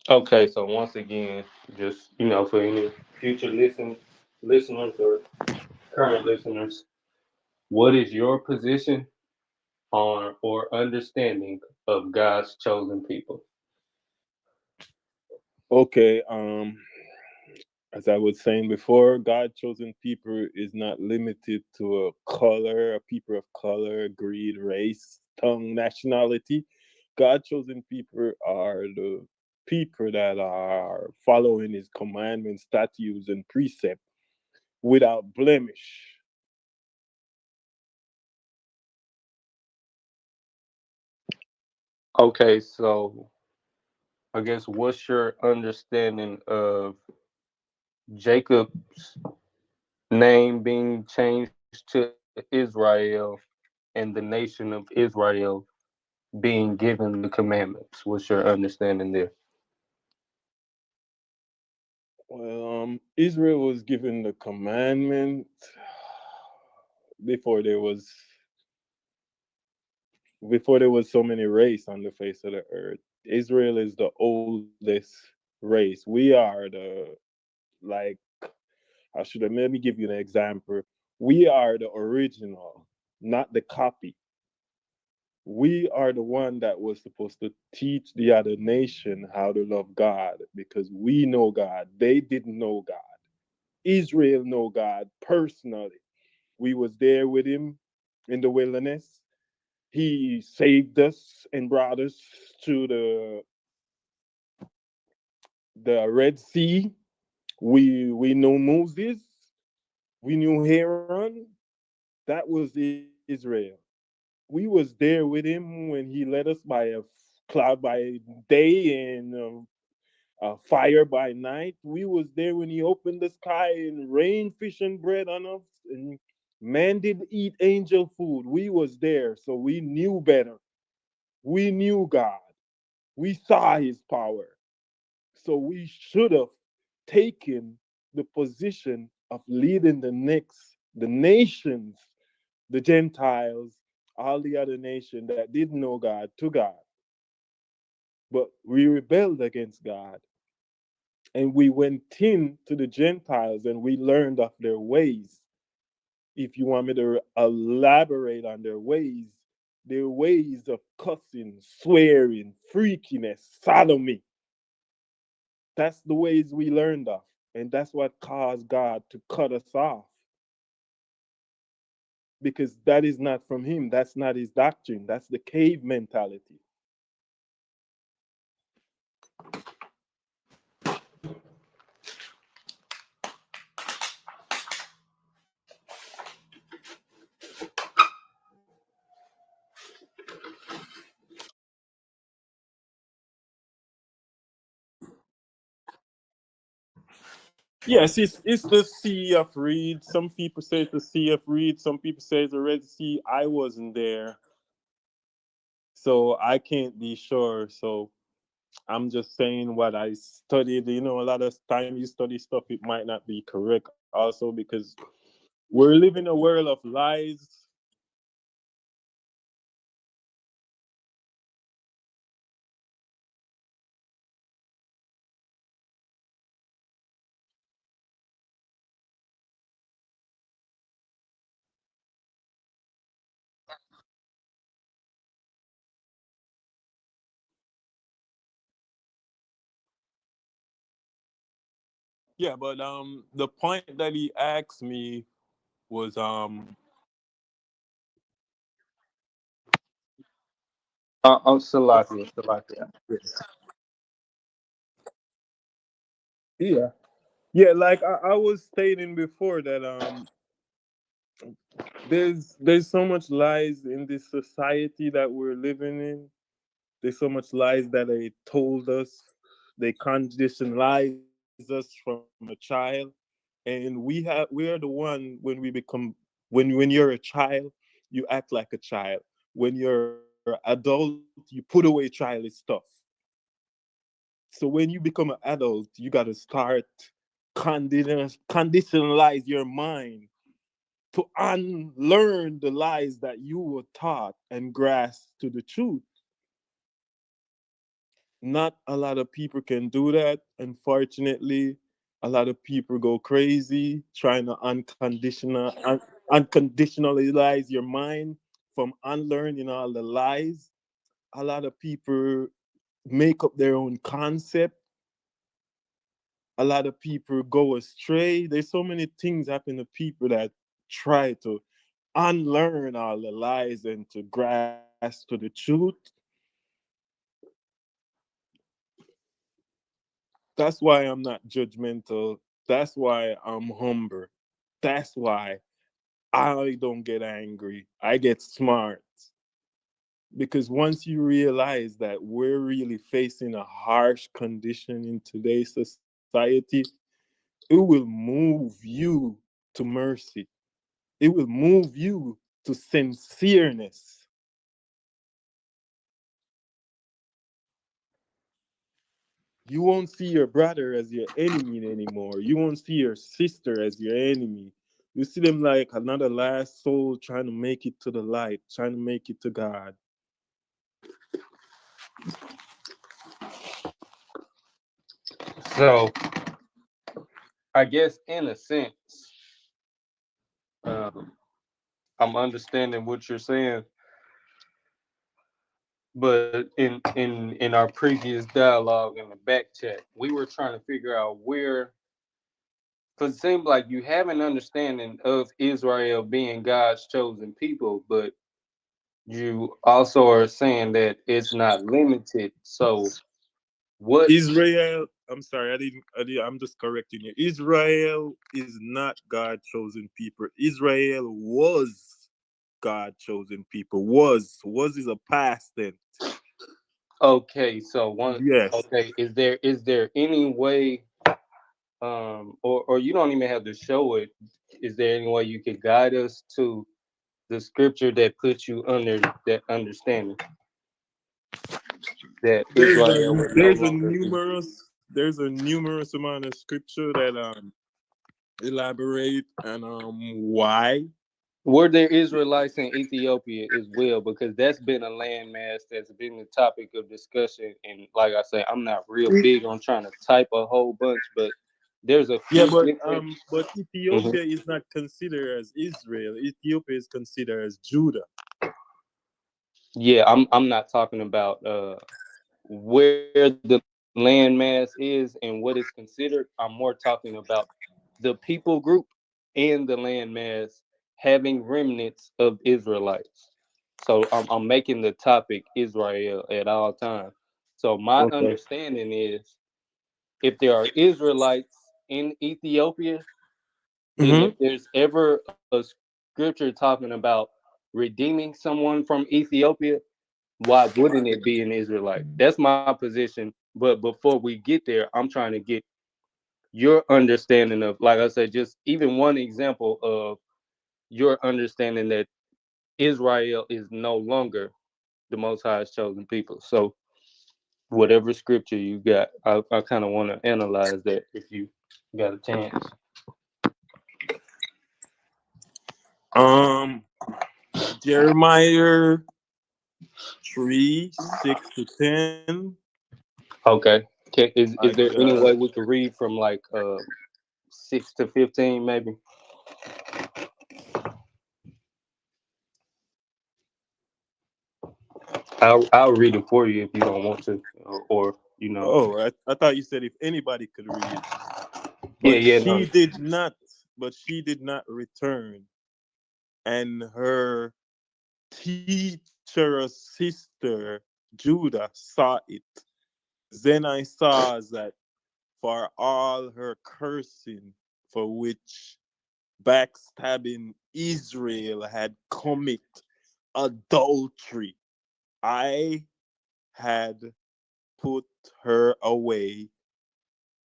Okay, so once again, just for any future listeners or current listeners, what is your position on or understanding of God's chosen people? Okay, as I was saying before, God chosen people is not limited to a color, a people of color, greed, race, tongue, nationality. God chosen people are the people that are following his commandments, statutes, and precepts without blemish. Okay, so I guess what's your understanding of Jacob's name being changed to Israel and the nation of Israel being given the commandments? What's your understanding there? Well, Israel was given the commandment before there was so many race on the face of the earth. Israel is the oldest race. We are the like I should have let me give you an example. We are the original, not the copy. We are the one that was supposed to teach the other nation how to love God because we know God. They didn't know God. Israel know God personally. We was there with him in the wilderness. He saved us and brought us to the Red Sea. We know Moses. We knew Aaron. That was Israel. We was there with him when he led us by a cloud by day and a fire by night. We was there when he opened the sky and rained fish and bread on us. And man did eat angel food. We was there, so we knew better. We knew God. We saw his power. So we should have taken the position of leading the nations, the Gentiles, all the other nations that didn't know God to God. But we rebelled against God and we went in to the Gentiles and we learned of their ways. If you want me to elaborate on their ways of cussing, swearing, freakiness, sodomy, that's the ways we learned of. And that's what caused God to cut us off because that is not from Him. That's not His doctrine. That's the cave mentality. Yes, it's the Sea of Reed. Some people say it's the Sea of Reed. Some people say it's the Red Sea. I wasn't there, so I can't be sure. So I'm just saying what I studied. A lot of time you study stuff, it might not be correct also because we're living a world of lies. Yeah, but the point that he asked me was Salakia, Salakia. yeah. Yeah, like I was stating before that there's so much lies in this society that we're living in. There's so much lies that they told us. They conditionalize us from a child, and we are the one when we become when you're a child, you act like a child. When you're adult, you put away childish stuff. So when you become an adult, you got to start conditionalize your mind to unlearn the lies that you were taught and grasp to the truth. Not a lot of people can do that. Unfortunately, a lot of people go crazy trying to unconditionalize your mind from unlearning all the lies. A lot of people make up their own concept. A lot of people go astray. There's so many things happen to people that try to unlearn all the lies and to grasp to the truth. That's why I'm not judgmental. That's why I'm humble. That's why I don't get angry. I get smart. Because once you realize that we're really facing a harsh condition in today's society, it will move you to mercy. It will move you to sincereness. You won't see your brother as your enemy anymore. You won't see your sister as your enemy. You see them like another last soul trying to make it to the light, trying to make it to God. So I guess in a sense, um, I'm understanding what you're saying, but in our previous dialogue in the back chat, we were trying to figure out where, because it seems like you have an understanding of Israel being God's chosen people, but you also are saying that it's not limited. So what? Israel, I'm sorry, I'm just correcting you. Israel is not God chosen people. Israel was God chosen people. Was is a past tense. Okay, so one. Yes. Okay, is there any way, or you don't even have to show it. Is there any way you could guide us to the scripture that puts you under that understanding that Israel would no longer be? There's a numerous amount of scripture that elaborate and why. Were there Israelites in Ethiopia as well? Because that's been a landmass that's been the topic of discussion. And like I say, I'm not real big on trying to type a whole bunch, but there's a Yeah, few different. but Mhm. Ethiopia is not considered as Israel. Ethiopia is considered as Judah. Yeah, I'm not talking about where the landmass is and what it's considered. I'm more talking about the people group and the landmass having remnants of Israelites. So I'm making the topic Israel at all times. So my Okay. understanding is if there are Israelites in Ethiopia, and if Mm-hmm. there's ever a scripture talking about redeeming someone from Ethiopia, why wouldn't it be an Israelite? That's my position. But before we get there, I'm trying to get your understanding of, like I said, just even one example of your understanding that Israel is no longer the Most High's chosen people. So, whatever scripture you got, I kind of want to analyze that if you got a chance. Um, Jeremiah 3:6 to 10. Okay. I Is there any got way we could read from like 6 to 15 maybe? I'll read it for you if you don't want to, or you know. Oh, I thought you said if anybody could read. Yeah, But yeah, no. she did not. But she did not return. And her teacher's sister Judah saw it. Then I saw that for all her cursing, for which backstabbing Israel had commit adultery, I had put her away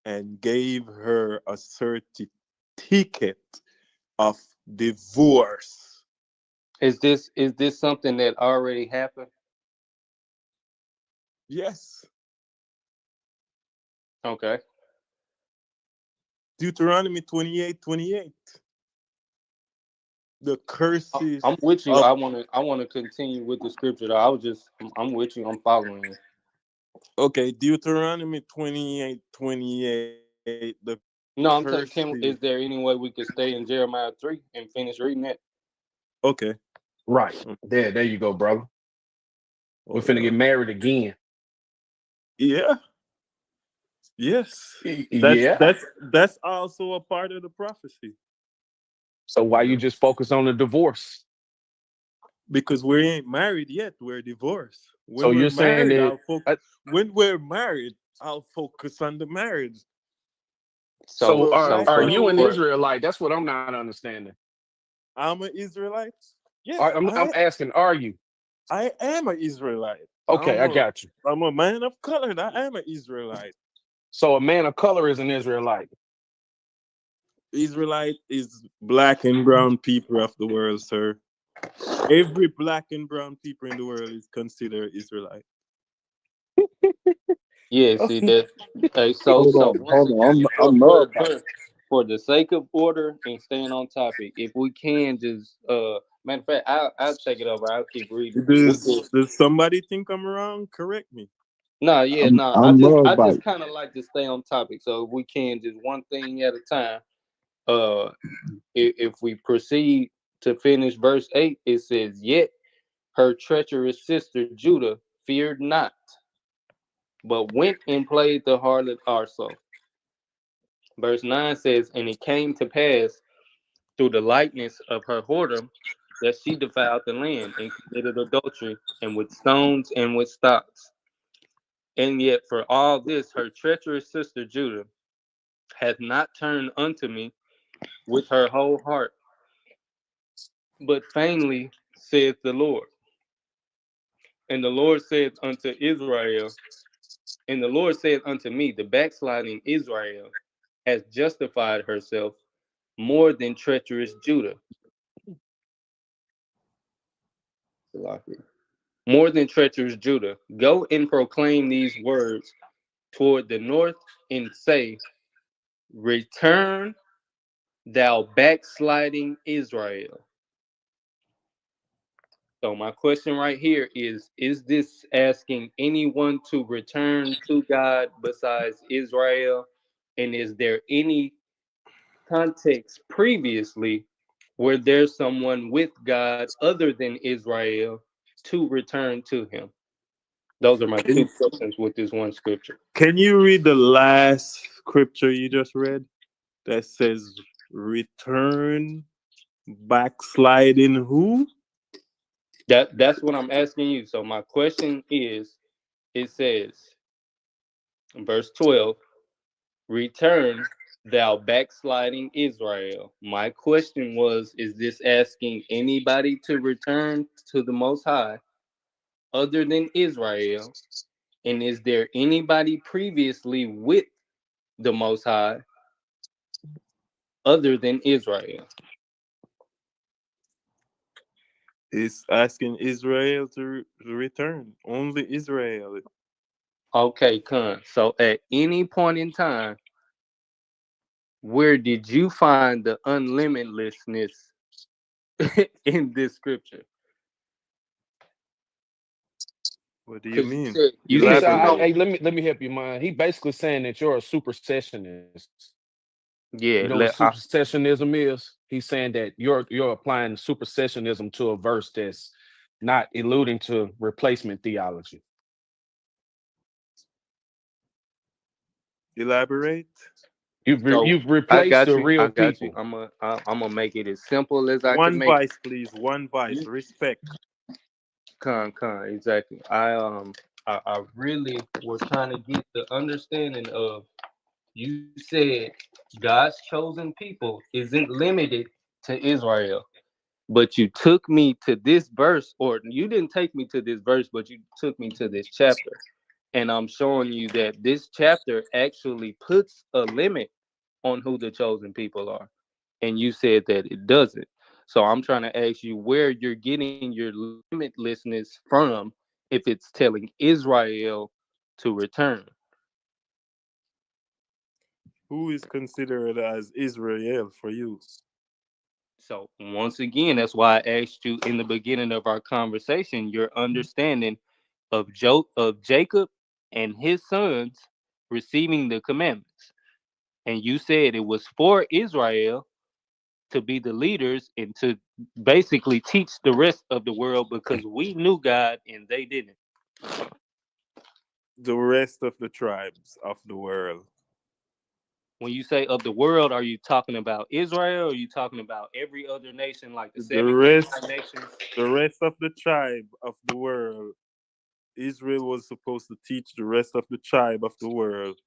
and gave her a certificate of divorce. Is this something that already happened? Yes, Okay. Deuteronomy 28:28. The I'm curses with you. of I want to continue with the scripture. Though. I was just I'm with you. I'm following you. Okay, Deuteronomy 28:28. The curse No, I'm is saying, is there any way we could stay in Jeremiah 3 and finish reading that? okay. Right. There you go, brother. We're Hold finna get on. married again. Yeah. Yes. That's Yeah. that's that's also a part of the prophecy. So why you Yeah. just focus on the divorce? Because we ain't married yet. We're divorced. So you're saying that When we're married, I'll focus on the marriage. So, so But are so right are for you now, an for Israelite? That's what I'm not understanding. I'm an Israelite. Yes, I'm asking, are you? I am an Israelite. Okay, I got you. I'm a man of color. I am an Israelite. So a man of color is an Israelite. Israelite is black and brown people of the world, sir. Every black and brown people in the world is considered Israelite. yeah, see that. Hey, so once Hold again, on. for the sake of order and staying on topic, if we can just matter of fact, I'll take it over. I'll keep reading. We could. Does somebody think I'm wrong? Correct me. No, yeah, no. I I'm just Moabite. kind of like to stay on topic. So if we can, just one thing at a time. Uh, if we proceed to finish verse 8, it says, "Yet her treacherous sister Judah feared not, but went and played the harlot also." Verse 9 says, "And it came to pass through the likeness of her whoredom that she defiled the land and committed adultery, and with stones and with stocks. And yet for all this her treacherous sister Judah hath not turned unto me with her whole heart, but vainly saith the Lord. And the Lord said unto Israel, and the Lord said unto me, the backsliding Israel has justified herself more than treacherous Judah." More than treacherous Judah. Go and proclaim these words toward the north and say, "Return, thou backsliding Israel." So my question right here is this asking anyone to return to God besides Israel? And is there any context previously where there's someone with God other than Israel to return to him? Those are my two Can, questions with this one scripture. can you read the last scripture you just read that says, "Return backsliding who?" That's what I'm asking you. So my question is, it says in verse 12, "Return, thou backsliding Israel." My question was, is this asking anybody to return to the Most High other than Israel? And is there anybody previously with the Most High other than Israel? It's asking Israel to return. Only Israel. Okay, Khan. So at any point in time, where did you find the unlimitlessness in this scripture? What do you Because mean? you He's said there's no. Elaborate. hey, let me help you, man. He basically saying that you're a supersessionist. You know Yeah, what supersessionism is? He's saying that you're applying supersessionism to a verse that's not alluding to replacement theology. Elaborate. so You've I replaced got the you. real I got you. people. I'm gonna make it as simple as I can One make voice, please. One it. voice. Respect. Exactly. I really was trying to get the understanding of, you said God's chosen people isn't limited to Israel. But you took me to this verse, or you didn't take me to this verse, but you took me to this chapter. And I'm showing you that this chapter actually puts a limit on who the chosen people are. And you said that it doesn't. So I'm trying to ask you where you're getting your limitlessness from if it's telling Israel to return. Who is considered as Israel for you? So once again, that's why I asked you in the beginning of our conversation your understanding of Jacob and his sons receiving the commandments. And you said it was for Israel to be the leaders and to basically teach the rest of the world because we knew God and they didn't. The rest of the tribes of the world. When you say of the world, are you talking about Israel or are you talking about every other nation like the The seven rest, Canaanite nations? the rest of the tribe of the world. Israel was supposed to teach the rest of the tribe of the world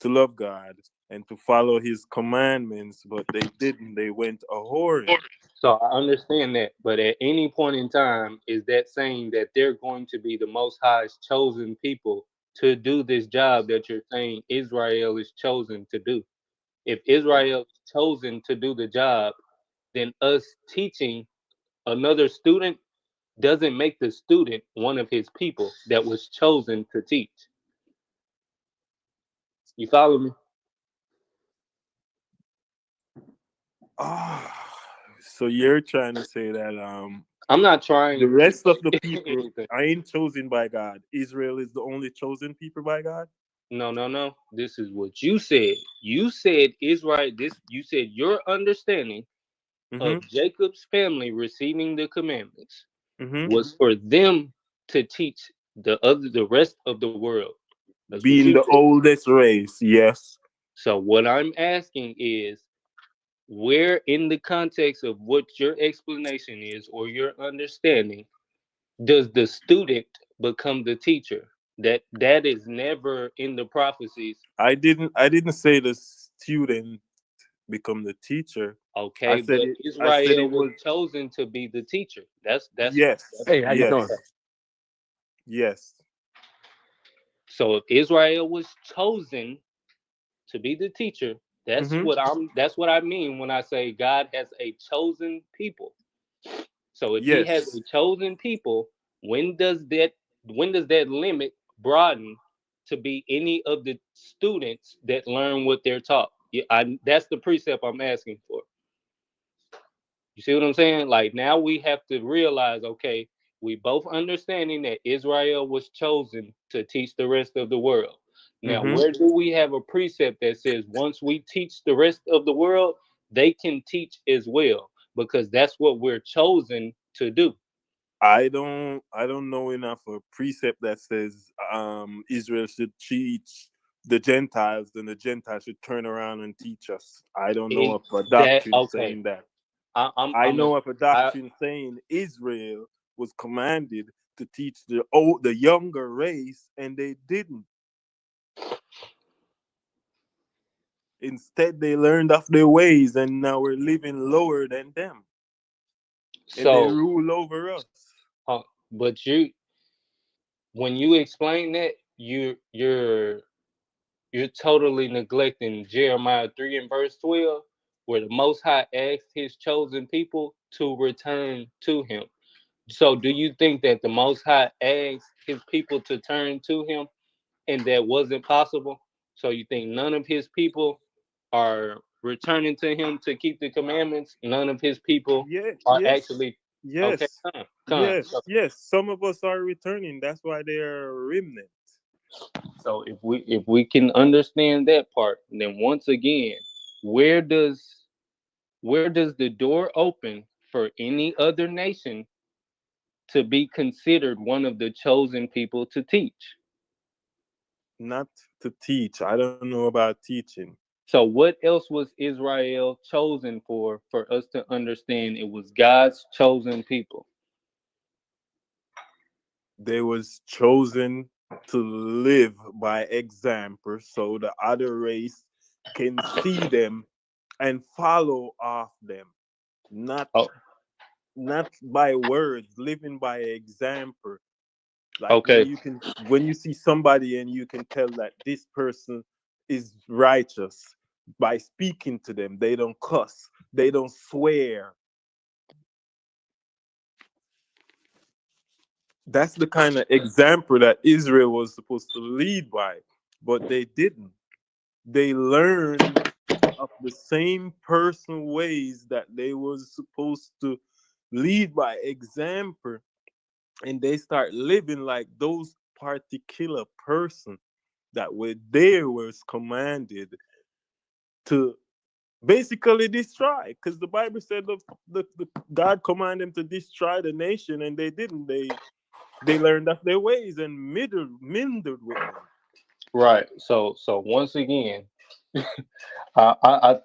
to love God and to follow His commandments, but they didn't. They went a whoring. So I understand that, but at any point in time, is that saying that they're going to be the Most High's chosen people to do this job that you're saying Israel is chosen to do? If Israel is chosen to do the job, then us teaching another student doesn't make the student one of his people that was chosen to teach. You follow me? Ah, so you're trying to say that I'm not trying the to rest of the teach people anything. ain't chosen by God. Israel is the only chosen people by God. No, no, no. This is what you said. You said Israel. This you said your understanding Mm-hmm. of Jacob's family receiving the commandments Mm-hmm. was for them to teach the rest of the world. That's what you Being the said. oldest race, yes. So what I'm asking is where in the context of what your explanation is or your understanding does the student become the teacher? That is never in the prophecies. I didn't say the student become the teacher. I Okay, said but it. I said Israel it was was chosen to be the teacher. yes, Hey, how you doing? yes, yes. So if Israel was chosen to be the teacher, Mm-hmm. that's what I mean when I say God has a chosen people. So if he has a Yes, chosen people, when does that when does that limit broaden to be any of the students that learn what they're taught? Yeah, that's the precept I'm asking for. You see what I'm saying? Like now we have to realize, okay, we both understanding that Israel was chosen to teach the rest of the world. Now, mm-hmm. where do we have a precept that says once we teach the rest of the world, they can teach as well? Because that's what we're chosen to do. I don't know enough a precept that says Israel should teach the Gentiles, then the Gentiles should turn around and teach us. I don't know It, of a that doctrine okay. saying that. I I'm a know of a I doctrine saying Israel was commanded to teach the younger race, and they didn't. Instead, they learned of their ways, and now we're living lower than them, and they so rule over us. but you when you explain that you're totally neglecting Jeremiah 3 and verse 12, where the Most High asked his chosen people to return to him. So, do you think that the Most High asked his people to turn to him and that wasn't possible? So, you think none of his people are returning to him to keep the commandments? None of his people Yeah, are yes, actually, okay, yes, come. yes, yes. Some of us are returning. That's why they are a remnant. So if we can understand that part, then once again, where does where does the door open for any other nation to be considered one of the chosen people to teach? Not to teach. I don't know about teaching. So what else was Israel chosen for us to understand it was God's chosen people? They was chosen to live by example, so the other race can see them and follow off them. Not Oh, not by words, living by example. Like okay. when you see somebody and you can tell that this person is righteous by speaking to them. They don't cuss, they don't swear. That's the kind of example that Israel was supposed to lead by, but they didn't. They learned of the same person ways that they was supposed to lead by example, and they start living like those particular person that were there was commanded to basically destroy, because the Bible said the God commanded them to destroy the nation, and they didn't. They learned of their ways and mingled with them. Right. So once again, I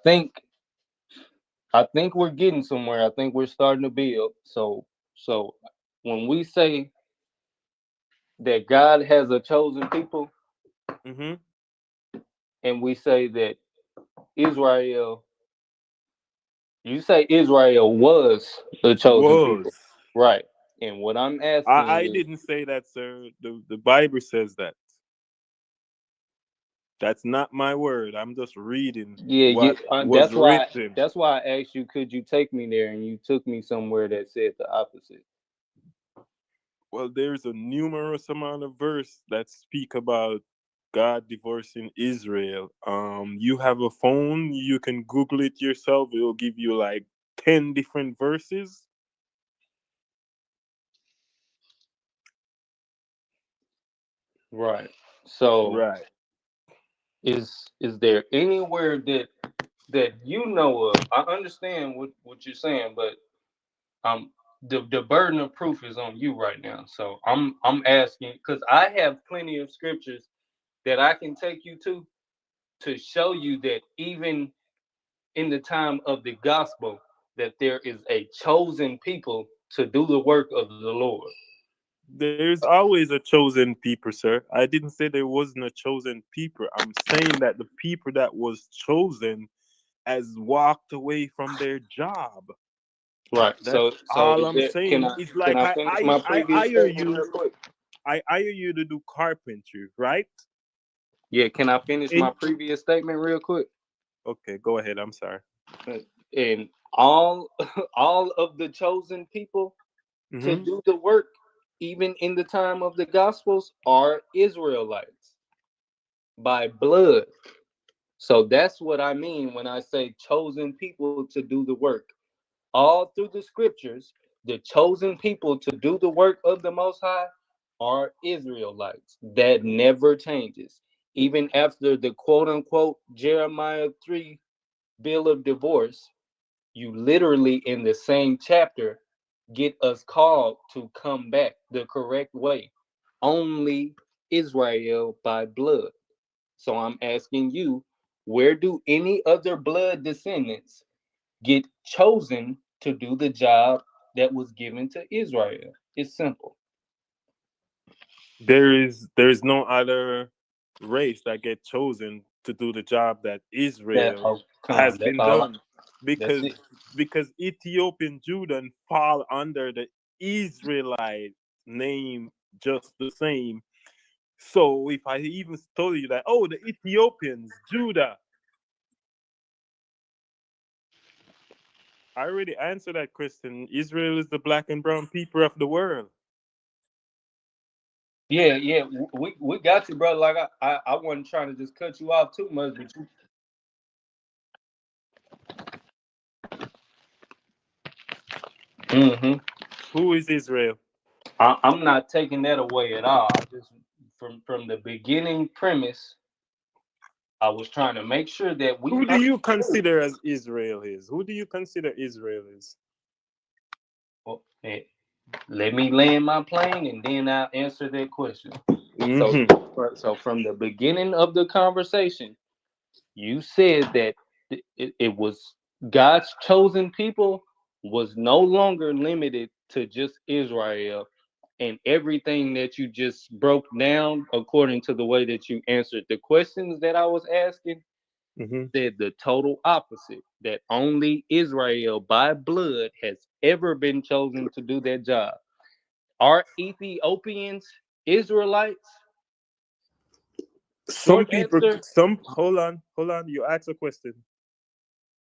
think we're getting somewhere. I think we're starting to build. So when we say that God has a chosen people, Mm-hmm. and we say that Israel, you say Israel was the chosen Was. people, right? And what I'm asking I is, didn't say that, sir. The Bible says that. That's not my word. I'm just reading yeah, what was that's why written. I asked you, could you take me there, and you took me somewhere that said the opposite. Well, there's a numerous amount of verse that speak about God divorcing Israel. You have a phone, you can Google it yourself. It'll give you like 10 different verses. Right. So Right. is there anywhere that you know of? I understand what you're saying, but um the burden of proof is on you right now. So I'm asking because I have plenty of scriptures that I can take you to show you that even in the time of the gospel that there is a chosen people to do the work of the Lord. There's always a chosen people, sir. I didn't say there wasn't a chosen people. I'm saying that the people that was chosen has walked away from their job. Right. That's So all is I'm there, can saying. I It's can like I finish my I previous hire statement you. real quick? I hire you to do carpentry, right? Yeah, can I finish my In previous statement real quick? Okay, go ahead. I'm sorry. And all all of the chosen people to Hmm. do the work, even in the time of the gospels, are Israelites by blood. So that's what I mean when I say chosen people to do the work. All through the scriptures, the chosen people to do the work of the Most High are Israelites. That never changes. Even after the quote unquote Jeremiah 3 bill of divorce, you literally in the same chapter get us called to come back the correct way. Only Israel by blood. So I'm asking you, where do any other blood descendants get chosen to do the job that was given to Israel? It's simple. There is no other race that get chosen to do the job that That Israel oh, has that's been all. done, That's because it. Ethiopian Judah fall under the Israelite name just the same. So if I even told you that, oh, the Ethiopians, Judah, I already answered that question. Israel is the black and brown people of the world. Yeah. We got you, brother. Like I wasn't trying to just cut you off too much, but you. Hmm. Who is Israel? I'm not taking that away at all. I just from the beginning premise, I was trying to make sure that we Who do you understood. consider as Israel is? Who do you consider Israel is? Well, let me land my plane, and then I'll answer that question. So, Hmm. so from the beginning of the conversation, you said that it was God's chosen people was no longer limited to just Israel, and everything that you just broke down according to the way that you answered the questions that I was asking Hmm. said the total opposite, that only Israel by blood has ever been chosen to do that job. Are Ethiopians Israelites? Some Short people, answer. some hold on. You ask a question.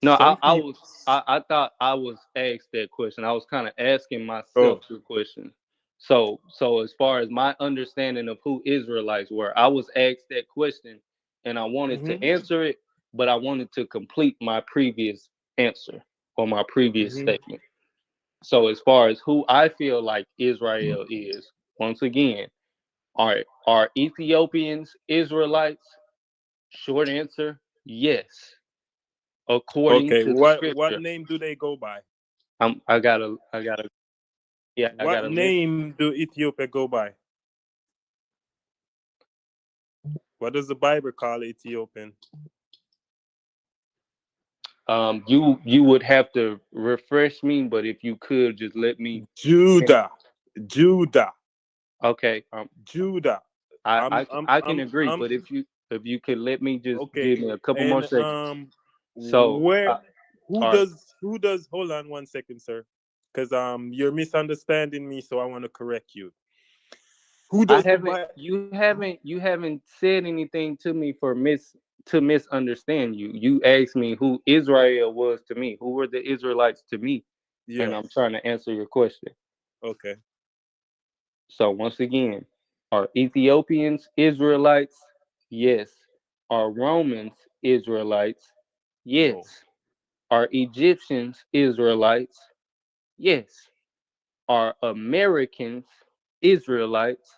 No, Some people. I thought I was asked that question. I was kind of asking myself Oh. the question. So as far as my understanding of who Israelites were, I was asked that question and I wanted Hmm. to answer it, but I wanted to complete my previous answer or my previous Hmm. statement. So as far as who I feel like Israel is, once again, Are Ethiopians Israelites? Short answer, yes. According Okay, to what scripture. name do they go by? I gotta yeah, I What gotta list. name do Ethiopia go by? What does the Bible call Ethiopian? You would have to refresh me, but if you could just let me. Judah, Judah, Okay. Judah. I can agree, I'm but if you could let me just okay. give me a couple more And seconds. So, where all right, who does hold on 1 second, sir? Because you're misunderstanding me, so I want to correct you. Who I does the haven't. Bible? You haven't said anything to me to misunderstand you. You asked me who Israel was to me. Who were the Israelites to me? And I'm Yes. trying to answer your question. Okay. So once again, are Ethiopians Israelites? Yes. Are Romans Israelites? No. Yes. Are Egyptians Israelites? Yes. Are Americans Israelites?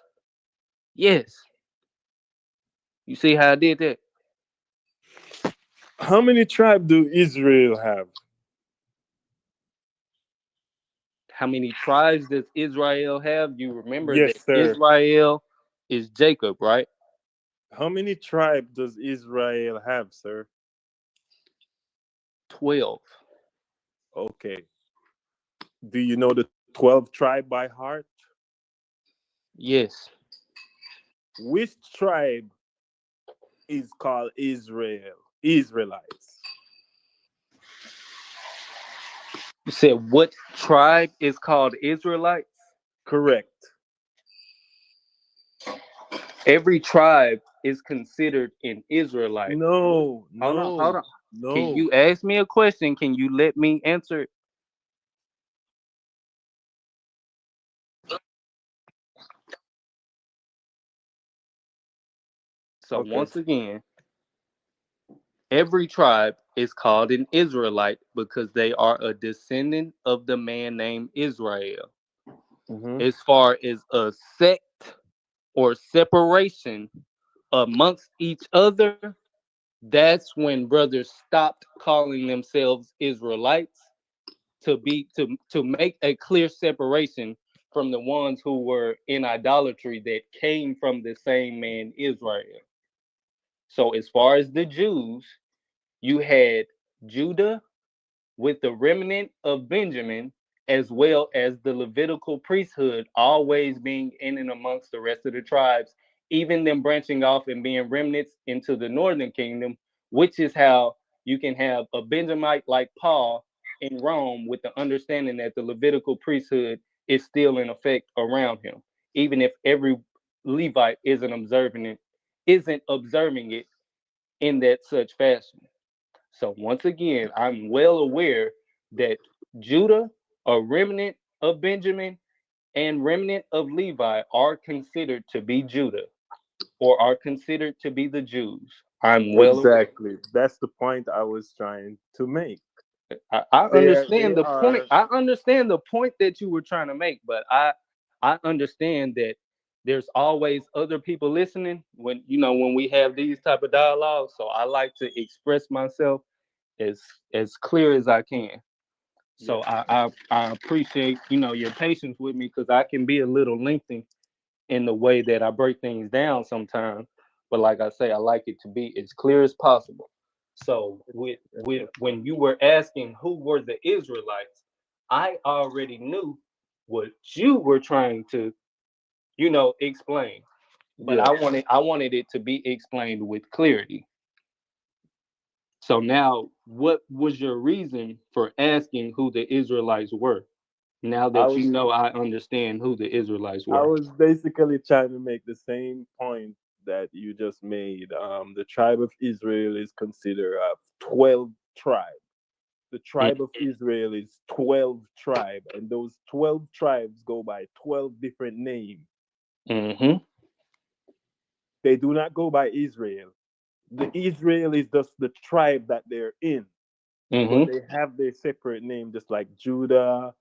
Yes. You see how I did that? How many tribes do Israel have? How many tribes does Israel have? You remember Yes, that sir. Israel is Jacob, right? How many tribes does Israel have, sir? 12. Okay. Do you know the 12 tribe by heart? Yes. Which tribe is called Israel? Israelites. You said what tribe is called Israelites? Correct. Every tribe is considered an Israelite. No, Hold on, hold no, on. Can no. you ask me a question? Can you let me answer it? So Okay. once again, every tribe is called an Israelite because they are a descendant of the man named Israel. Hmm. As far as a sect or separation amongst each other, that's when brothers stopped calling themselves Israelites to make a clear separation from the ones who were in idolatry that came from the same man Israel. So as far as the Jews, you had Judah with the remnant of Benjamin, as well as the Levitical priesthood always being in and amongst the rest of the tribes, even them branching off and being remnants into the northern kingdom, which is how you can have a Benjamite like Paul in Rome with the understanding that the Levitical priesthood is still in effect around him, even if every Levite isn't observing it in that such fashion. So once again, I'm well aware that Judah, a remnant of Benjamin, and remnant of Levi are considered to be Judah or are considered to be the Jews. I'm well aware. Exactly. That's the point I was trying to make. I They understand the point. are I understand the point that you were trying to make, but I understand that there's always other people listening when we have these type of dialogues. So I like to express myself as as clear as I can. So yes. I appreciate your patience with me because I can be a little lengthy in the way that I break things down sometimes. But like I say, I like it to be as clear as possible. So with when you were asking who were the Israelites, I already knew what you were trying to explain. But Yes. I wanted it to be explained with clarity. So now, what was your reason for asking who the Israelites were? Now I that was you know I understand who the Israelites I were. was basically trying to make the same point that you just made. The tribe of Israel is considered a 12 tribe. The tribe of Israel is 12 tribe, and those 12 tribes go by 12 different names. Mm-hmm. They do not go by Israel. The Israel is just the tribe that they're in, but Mm-hmm. they have their separate name, just like Judah,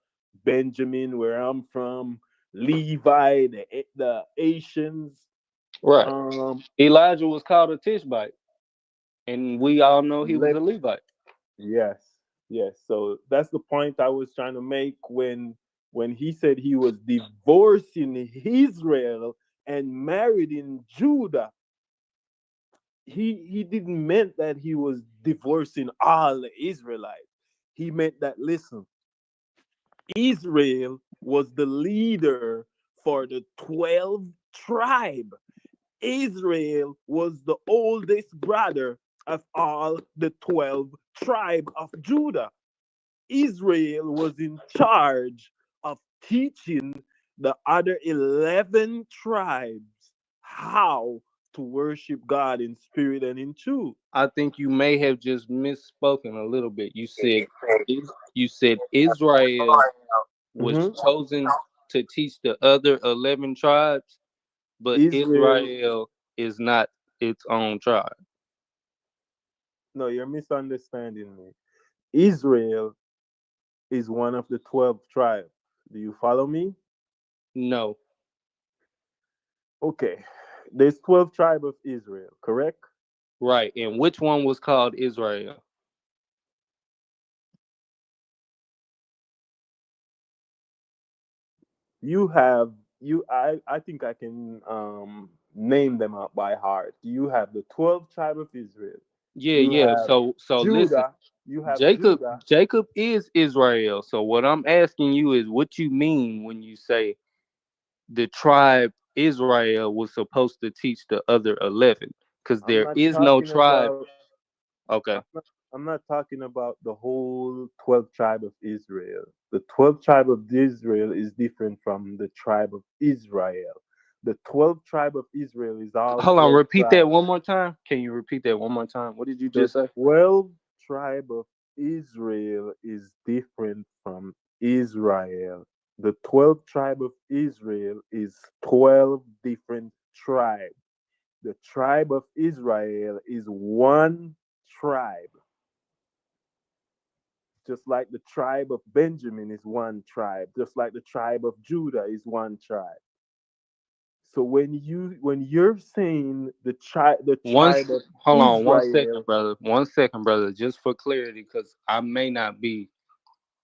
Benjamin, where I'm from, Levi, the Asians. Right. Um, Elijah was called a Tishbite, and we all know he was let a Levite. yes, yes. So that's the point I was trying to make when he said he was divorcing Israel and married in Judah. He didn't meant that he was divorcing all the Israelites. He meant that listen, Israel was the leader for the 12 tribe. Israel was the oldest brother of all the 12 tribe of Judah. Israel was in charge of teaching the other 11 tribes how to worship God in spirit and in truth. I think you may have just misspoken a little bit. You said Israel was Mhm. chosen to teach the other 11 tribes, but Israel, Israel is not its own tribe. no, you're misunderstanding me. Israel is one of the 12 tribes. Do you follow me? No, Okay. There's 12 tribes of Israel, correct? right. And which one was called Israel? You have I think I can name them out by heart. You have the 12 tribe of Israel. Yeah, You yeah. have So listen, Judah. You have Jacob Judah. Jacob is Israel. So what I'm asking you is what you mean when you say the tribe Israel was supposed to teach the other 11, because I'm there not is no talking tribe. about Okay. I'm not, I'm not talking about the whole 12 tribe of Israel. The 12 tribe of Israel is different from the tribe of Israel. The 12 tribe of Israel is all Hold on, 12 repeat that tribes. one more time. Can you repeat that one more time? What did you The just say? 12 tribe of Israel is different from Israel. The 12 tribe of Israel is 12 different tribes. The tribe of Israel is one tribe, just like the tribe of Benjamin is one tribe, just like the tribe of Judah is one tribe. So when you're saying the tribe Once, of hold on, 1 second, Israel, brother. 1 second, brother, just for clarity, because I may not be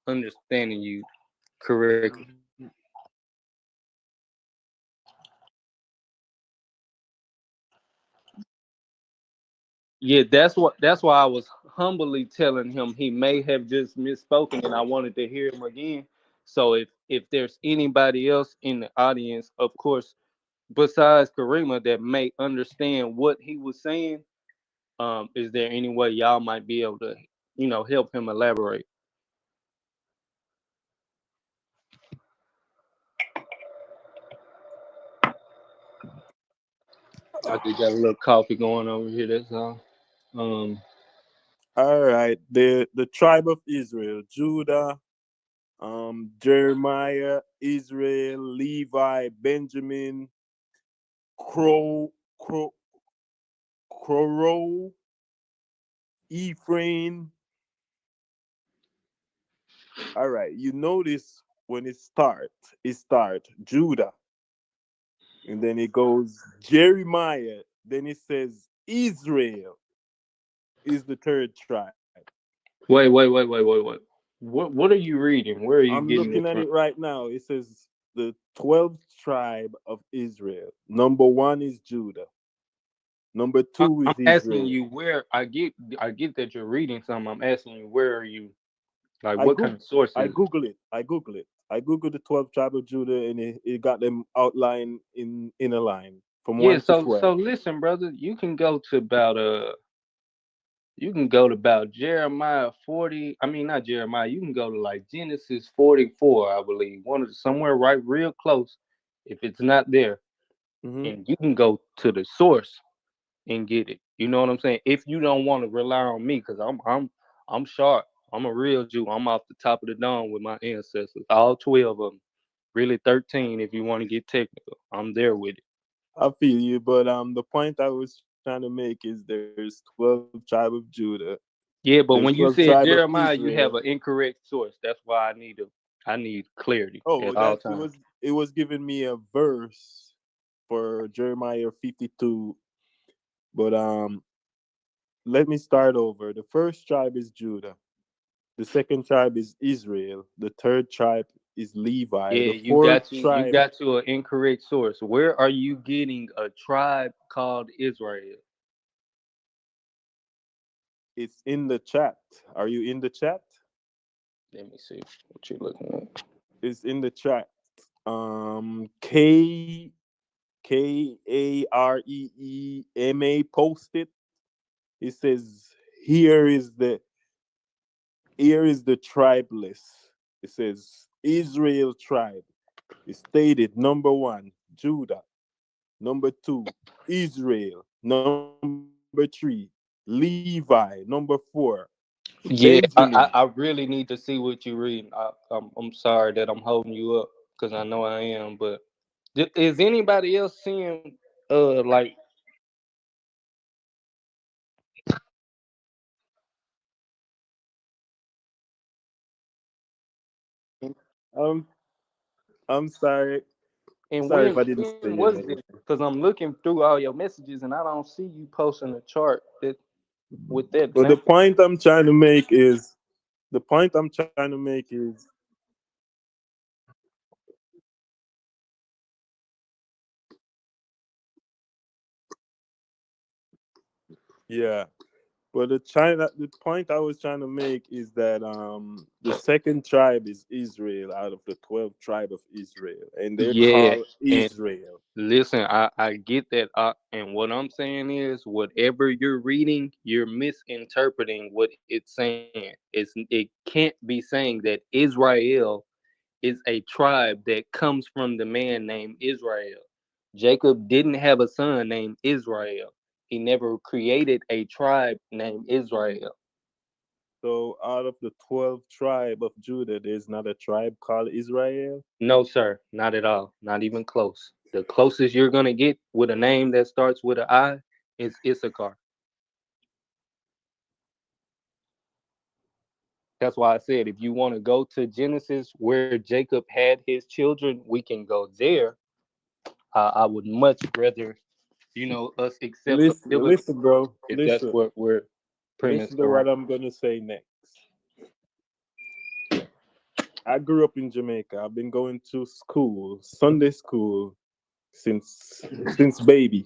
understanding you correctly. Yeah, that's why I was humbly telling him he may have just misspoken, and I wanted to hear him again. So if there's anybody else in the audience, of course, besides Karima, that may understand what he was saying, is there any way y'all might be able to, help him elaborate? I just got a little coffee going over here. That's all. Um, all right, the tribe of Israel, Judah, Jeremiah, Israel, Levi, Benjamin, Crow, Crow, Crow, Ephraim. All right, you notice when it start Judah, and then it goes Jeremiah. Then it says Israel is the third tribe. wait. What are you reading? Where are you I'm getting looking this at from? it right now. It says the 12th tribe of Israel. Number one is Judah. Number two I'm is asking Israel. you where I get that you're reading something. I'm asking you where are you, like I what kind go of source I is it? Google it. I Google it. I Google the 12 tribe of Judah, and it got them outlined in a line from Yeah, 1 to so 12. listen, brother, you can go to about Jeremiah 40. I mean, not Jeremiah. You can go to like Genesis 44, I believe. Somewhere right real close. If it's not there, Hmm. and you can go to the source and get it. You know what I'm saying? If you don't want to rely on me, because I'm sharp. I'm a real Jew. I'm off the top of the dome with my ancestors, all 12 of them. Really 13 if you want to get technical. I'm there with it. I feel you, but the point I was trying to make is there's 12 tribe of Judah, there's Yeah, but 12 when you tribe of said Jeremiah, Israel. you have an incorrect source. That's why I need clarity Oh, at that all it times. was it was giving me a verse for Jeremiah 52. But let me start over. The first tribe is Judah. The second tribe is Israel. The third tribe is Levi. Yeah, The you fourth got you tribe got to an incorrect source. Where are you getting a tribe called Israel? is in the chat. Are you in the chat? Let me see what you're looking at. It's in the chat. Kareema posted. It says, "Here is the tribe list." It says Israel tribe. It stated number one, Judah. Number two, Israel. Number three, Levi. Number four, Yeah, Benjamin. I really need to see what you're reading. I'm sorry that I'm holding you up because I know I am, but is anybody else seeing like Um, I'm sorry. and Sorry if I when didn't say was your this? name. Because I'm looking through all your messages and I don't see you posting a chart that with that But name. the point I'm trying to make is yeah. But the point I was trying to make is that the second tribe is Israel out of the 12 tribe of Israel, and they're Yeah, called and Israel. listen, I get that, and what I'm saying is, whatever you're reading, you're misinterpreting what it's saying. It can't be saying that Israel is a tribe that comes from the man named Israel. Jacob didn't have a son named Israel. He never created a tribe named Israel. So out of the 12 tribe of Judah, there's not a tribe called Israel. No, sir, not at all. Not even close. The closest you're gonna get with a name that starts with an I is Issachar. That's why I said if you want to go to Genesis where Jacob had his children, we can go there. I would much rather, us accept the Listen, biblical listen, bro. if that's what we're Listen premised to around. what I'm gonna say next. I grew up in Jamaica. I've been going to school, Sunday school, since baby.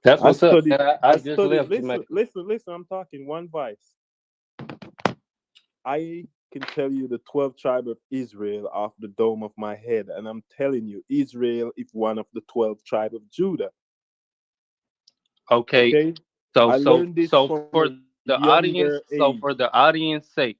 That's I what's up. studied. And I I just studied. left Listen, Jamaica. listen, listen. I'm talking one voice. I can tell you the 12 tribe of Israel off the dome of my head, and I'm telling you, Israel is one of the 12 tribe of Judah. Okay. Okay, So I so learned this so from for a the audience, younger age. sake,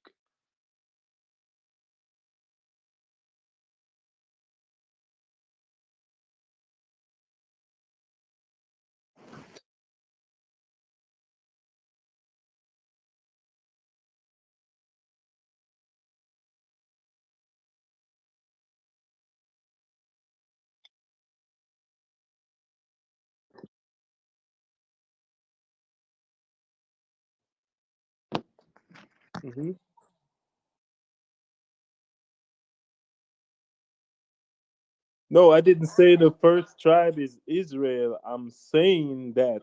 Mhm. No, I didn't say the first tribe is Israel. I'm saying that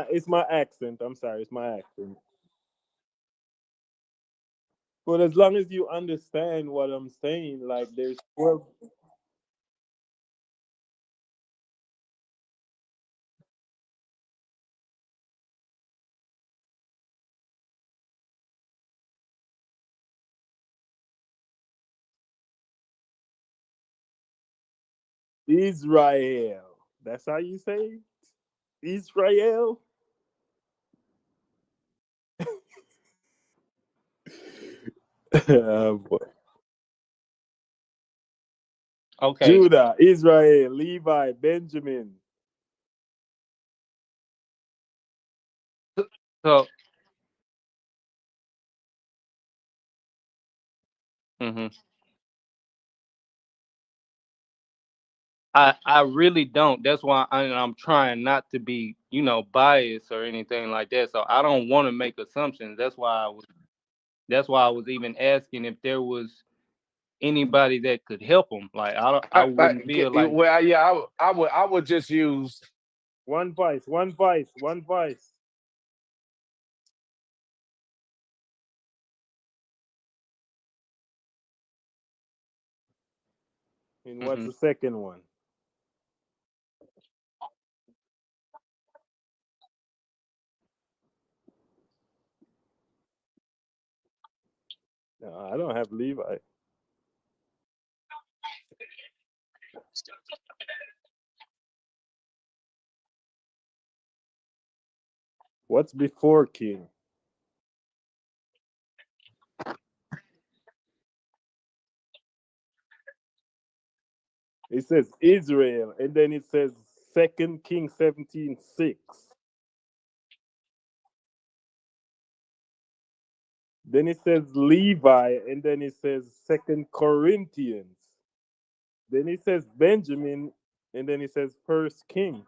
it's my accent. I'm sorry, it's my accent. But as long as you understand what I'm saying, like there's 12 Israel. That's how you say it? Israel. Boy. okay. Judah, Israel, Levi, Benjamin. So mhm. I really don't. That's why I'm trying not to be, biased or anything like that. So I don't want to make assumptions. That's why I was even asking if there was anybody that could help them. Like I wouldn't feel like. Well, yeah, I would just use. One voice, one voice, one voice. And what's Mhm. the second one? No, I don't have Levi. What's before king? It says Israel, and then it says Second King 17:6. Then it says Levi, and then it says Second Corinthians. Then it says Benjamin, and then it says First King.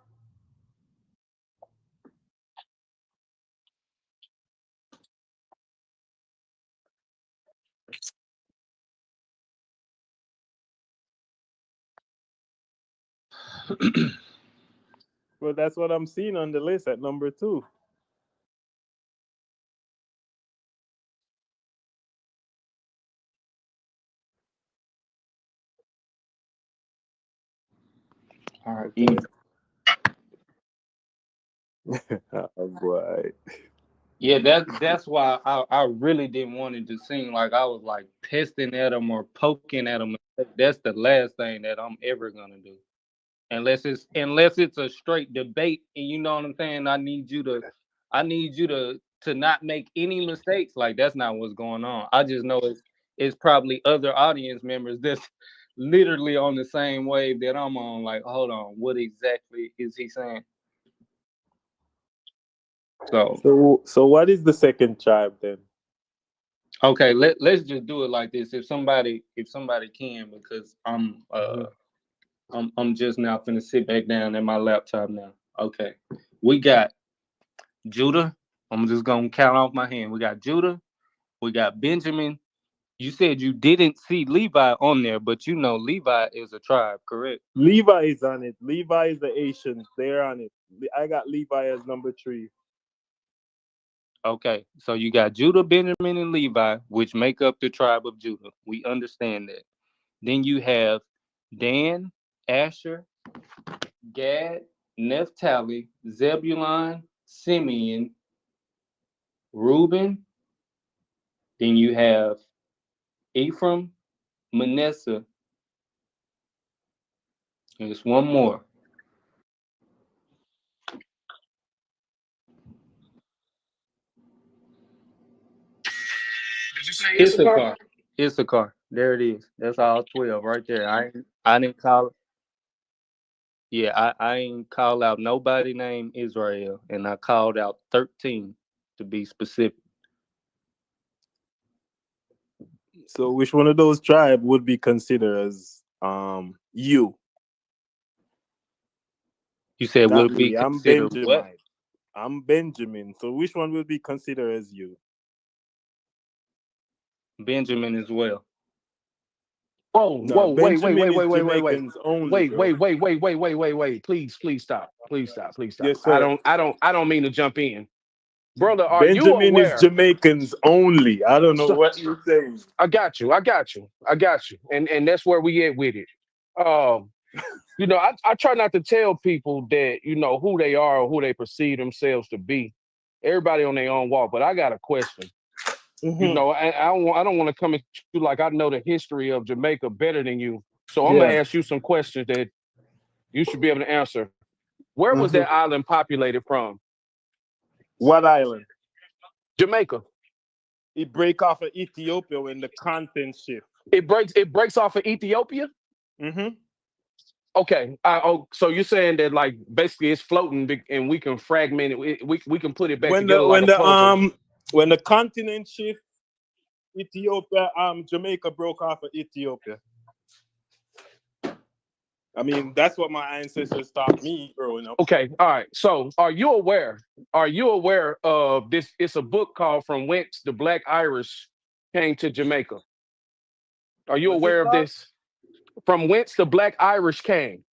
Well, that's what I'm seeing on the list at number two. All right. Okay. Oh boy. Yeah, that's why I really didn't want it to seem like I was like pesting at them or poking at them. That's the last thing that I'm ever gonna do, unless it's a straight debate. And you know what I'm saying. I need you to not make any mistakes. Like that's not what's going on. I just know it's probably other audience members that's literally on the same wave that I'm on. Like, hold on, what exactly is he saying? So So what is the second tribe then? okay, let's just do it like this. If somebody can, because Mhm. I'm just now finna sit back down at my laptop now. Okay. We got Judah. I'm just gonna count off my hand. We got Judah, we got Benjamin. You said you didn't see Levi on there, but Levi is a tribe, correct? Levi is on it. Levi is the Asians. They're on it. I got Levi as number three. Okay. So you got Judah, Benjamin, and Levi, which make up the tribe of Judah. We understand that. Then you have Dan, Asher, Gad, Naphtali, Zebulun, Simeon, Reuben. Then you have Ephraim, Manasseh, and there's one more. Did you say Issachar? Issachar. Issachar. There it is. That's all 12 right there. I didn't call yeah, I ain't call out nobody named Israel, and I called out 13 to be specific. So which one of those tribe would be considered as you? You said Not would be me. I'm considered what? Benjamin. I'm Benjamin. So which one will be considered as you? Benjamin as well. Whoa, No, whoa, wait, wait, Benjamin wait, is wait, wait, wait, wait. Jamaicans only, Wait, bro. wait, wait, wait, wait, wait, wait, wait. Please stop. Please stop. Please stop. Yes, I sir. don't I don't I don't mean to jump in. Brother, are you Benjamin is aware? Jamaicans only. I don't know So what you're saying. I got you. And that's where we at with it. Um, I try not to tell people that, who they are or who they perceive themselves to be. Everybody on their own walk, but I got a question. Hmm. I don't want to come at you like I know the history of Jamaica better than you. So I'm gonna Yeah. ask you some questions that you should be able to answer. Where was Hmm. that island populated from? What island? Jamaica. It break off of Ethiopia when the content shift. It breaks off of Ethiopia. Hmm. Okay. So you're saying that like basically it's floating and we can fragment it. We can put it back When together the like when a the puzzle. when the continent shift, Ethiopia Jamaica broke off of Ethiopia. I mean, that's what my ancestors taught me growing up. Okay, all right. So, are you aware? Are you aware of this? It's a book called "From Whence the Black Irish Came to Jamaica." Are you What's it aware of called? this? From whence the Black Irish came.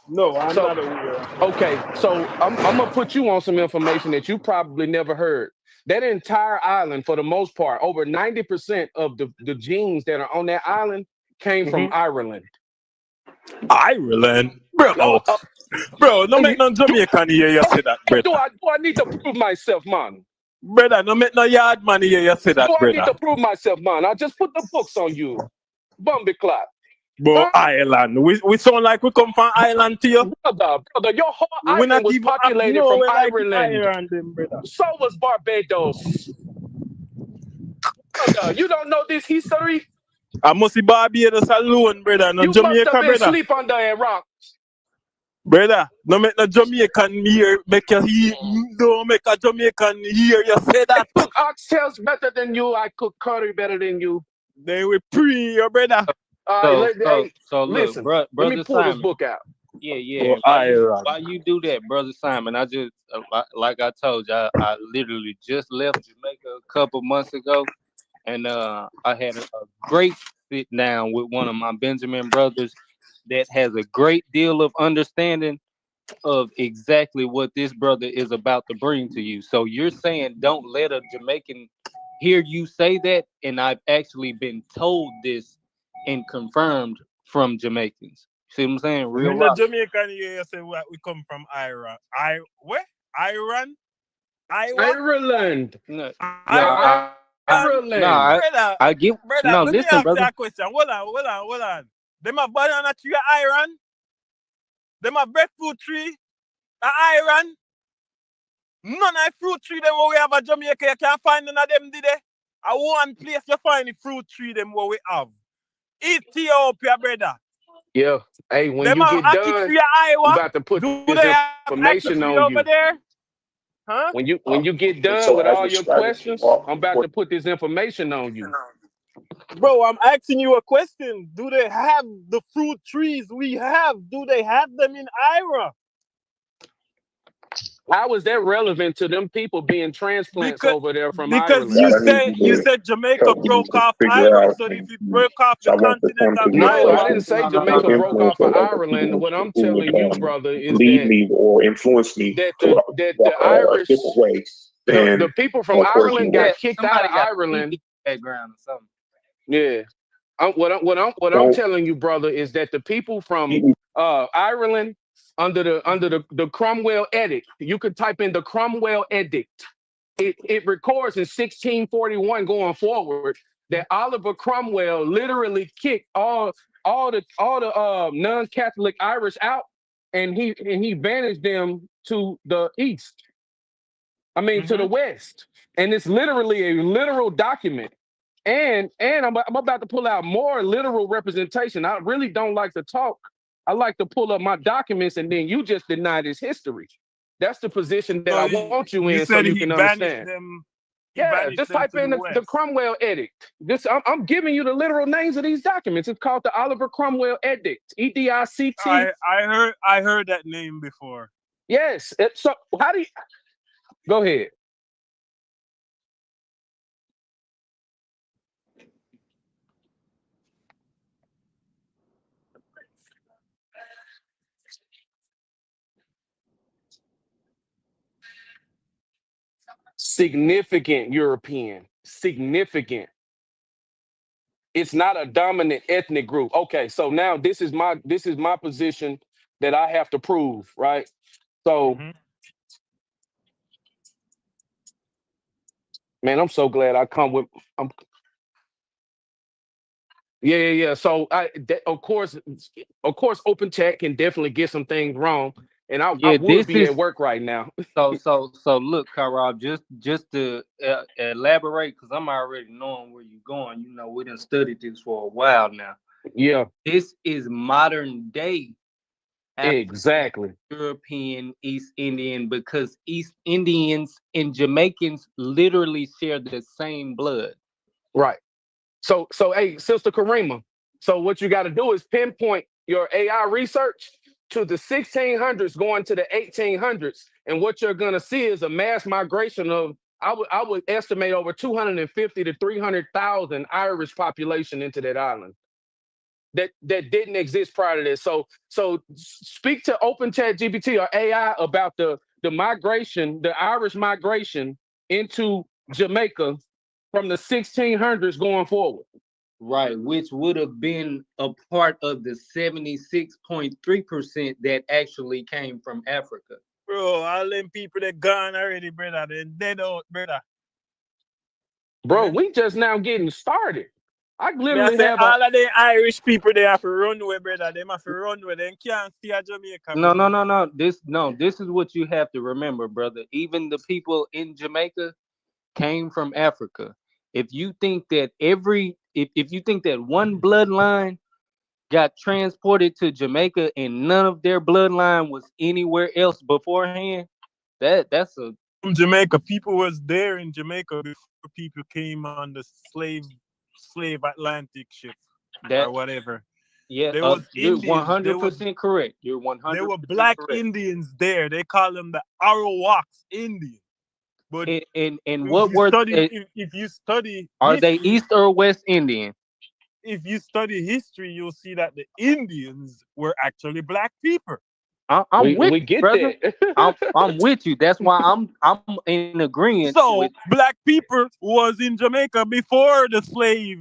No, I'm So, not aware of it. okay, so I'm gonna put you on some information that you probably never heard. That entire island, for the most part, over 90% of the genes that are on that island came from Mhm. Ireland. Ireland, Oh, bro. Bro, no make you- no do, Jamaican hear you say that, do brother. I need to prove myself, man? Brother, no make no yard man hear you say Do that, I need brother. to prove myself, man? I just put the books on you. Bumby clap. Bro, Huh? Ireland. We sound like we come from Ireland to you. Brother, your whole We island not was even up populated from nowhere like the Ireland. Ireland, them, brother. So was Barbados. Brother, you don't know this history? I must be Barbados alone, brother. No You must have Jamaica, been brother. asleep under a rock. Brother, no make no Jamaican hear, make you hear, don't make a Jamaican hear you say I that. cook oxtails better than you. I cook curry better than you. They will pre your brother. Hey, Look, listen. Let me brother pull this Simon. book out. Yeah, yeah. Oh, And Ireland. while you do that, brother Simon, I just like I told you, I literally just left Jamaica a couple months ago, and I had a great sit down with one of my Benjamin brothers that has a great deal of understanding of exactly what this brother is about to bring to you. So you're saying don't let a Jamaican hear you say that, and I've actually been told this and confirmed from Jamaicans. See what I'm saying? I Real mean, the rock. Jamaican hear you say we come from Iran. Where? Iran? Iowa? Ireland. No, no, Ireland? no. Ireland. Brother, I get. brother, No, let me listen, ask you brother. a question. Hold on. Them a banana tree a Iran? Them a breadfruit tree a Iran? None of the fruit tree them where we have a Jamaica, you can't find none of them, did they? A one place you find the fruit tree them where we have. Ethiopia, brother. Yeah. Hey, when Them you have get ackee done, tree a I'm Iowa. about to put Do this they have ackee information tree on over you. there? Huh? When you get And done so with as all we're your striving to questions, walk I'm about to put this information on you. Bro, I'm asking you a question. Do they have the fruit trees we have? Do they have them in Iowa? How is that relevant to them people being transplants Because over there from because Ireland? you God, I need said you you to said Jamaica help me broke to off figure Iowa. out. So if it broke off So the I want to continent come of to this No, I Iowa, didn't question say through Jamaica the broke off influence of of other Ireland. people What I'm who telling you, would brother, is lead me or influence me that to the that walk the a Irish, different way the than people from a Ireland person got would. Yeah, kicked out somebody of got a TV Ireland. background or something. Yeah. What I'm So telling you, brother, is that the people from even Ireland under the Cromwell Edict, you could type in the Cromwell Edict. It records in 1641 going forward that Oliver Cromwell literally kicked all the non-Catholic Irish out, and he banished them to the east. I mean to the Mhm. west, and it's literally a literal document. And I'm about to pull out more literal representation. I really don't like to talk. I like to pull up my documents, and then you just deny this history. That's the position that So I want you you in, so said you he can banished understand. them. He Yeah, banished just them type to the in the west. Cromwell Edict. I'm giving you the literal names of these documents. It's called the Oliver Cromwell Edict. EDICT. I heard that name before. Yes. So how do you go ahead? Significant European. Significant. It's not a dominant ethnic group. Okay, so now this is my position that I have to prove, right? So, Mhm. man, I'm so glad I come with. I'm, yeah, yeah, yeah. So, of course, open chat can definitely get some things wrong, and I Yeah, would this be at is work right now. so. Look, Rob, just to elaborate, because I'm already knowing where you're going. You know, we done studied this for a while now. Yeah, This is modern day African, exactly. European, East Indian, because East Indians and Jamaicans literally share the same blood. Right. So, hey, Sister Karima. So, what you got to do is pinpoint. your AI research to the 1600s going to the 1800s, and what you're gonna see is a mass migration of I would estimate over 250 to 300,000 Irish population into that island that didn't exist prior to this. So speak to OpenChat GPT or AI about the migration, the Irish migration into Jamaica from the 1600s going forward. Right, which would have been a part of the 76.3% that actually came from Africa. Bro, all them people that gone already, brother. They dead out, brother. Bro, we just now getting started. I Me I literally say have a all of the Irish people they have to run with, brother. They have to run with. They can't stay at Jamaica, No, brother. no, no, no. This is what you have to remember, brother. Even the people in Jamaica came from Africa. If you think that if you think that one bloodline got transported to Jamaica and none of their bloodline was anywhere else beforehand, that's a From Jamaica, people was there in Jamaica before people came on the slave Atlantic ship or that whatever. yeah, There was you're Indians. There was 100% correct. You're there were 100% black correct. Indians there. They call them the Arawaks Indians. But And if what you were study they, if you study are they history, East or West Indian? if you study history, you'll see that the Indians were actually black people. I'm with we you, get brother. that. I'm with you. That's why I'm in agreement with. So black people was in Jamaica before the slave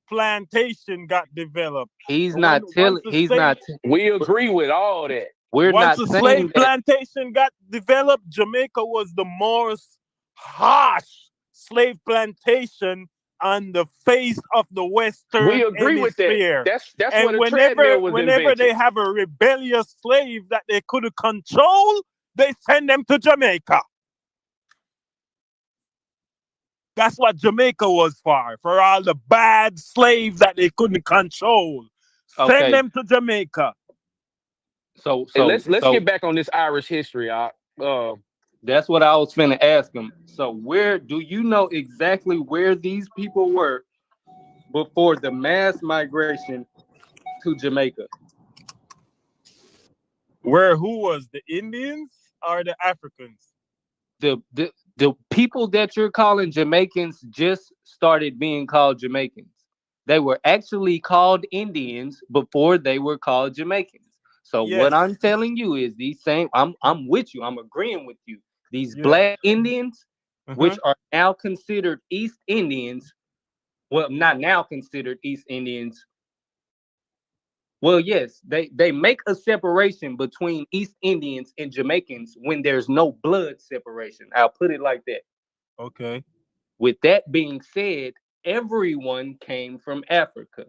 plantation got developed. He's Once not once telling. the He's slave not. We agree with all that. We're once not the slave saying that. plantation got developed, Jamaica was the most harsh slave plantation on the face of the We Western agree with that. Hemisphere. That's where And the whenever treadmill was whenever invented. they have a rebellious slave that they couldn't control, they send them to Jamaica. That's what Jamaica was for all the bad slaves that they couldn't control. Send Okay, them to Jamaica. so And so let's so get back on this Irish history. that's what I was finna ask him. So where do you know exactly where these people were before the mass migration to Jamaica? Where who was the Indians or the Africans? The people that you're calling Jamaicans just started being called Jamaicans. They were actually called Indians before they were called Jamaicans. So what Yes. I'm telling you is these same I'm with you. I'm agreeing with you. These Yeah. black Indians, which Uh-huh. are now considered East Indians, well, not now considered East Indians. Well, yes, they make a separation between East Indians and Jamaicans when there's no blood separation. I'll put it like that. Okay. With that being said, everyone came from Africa.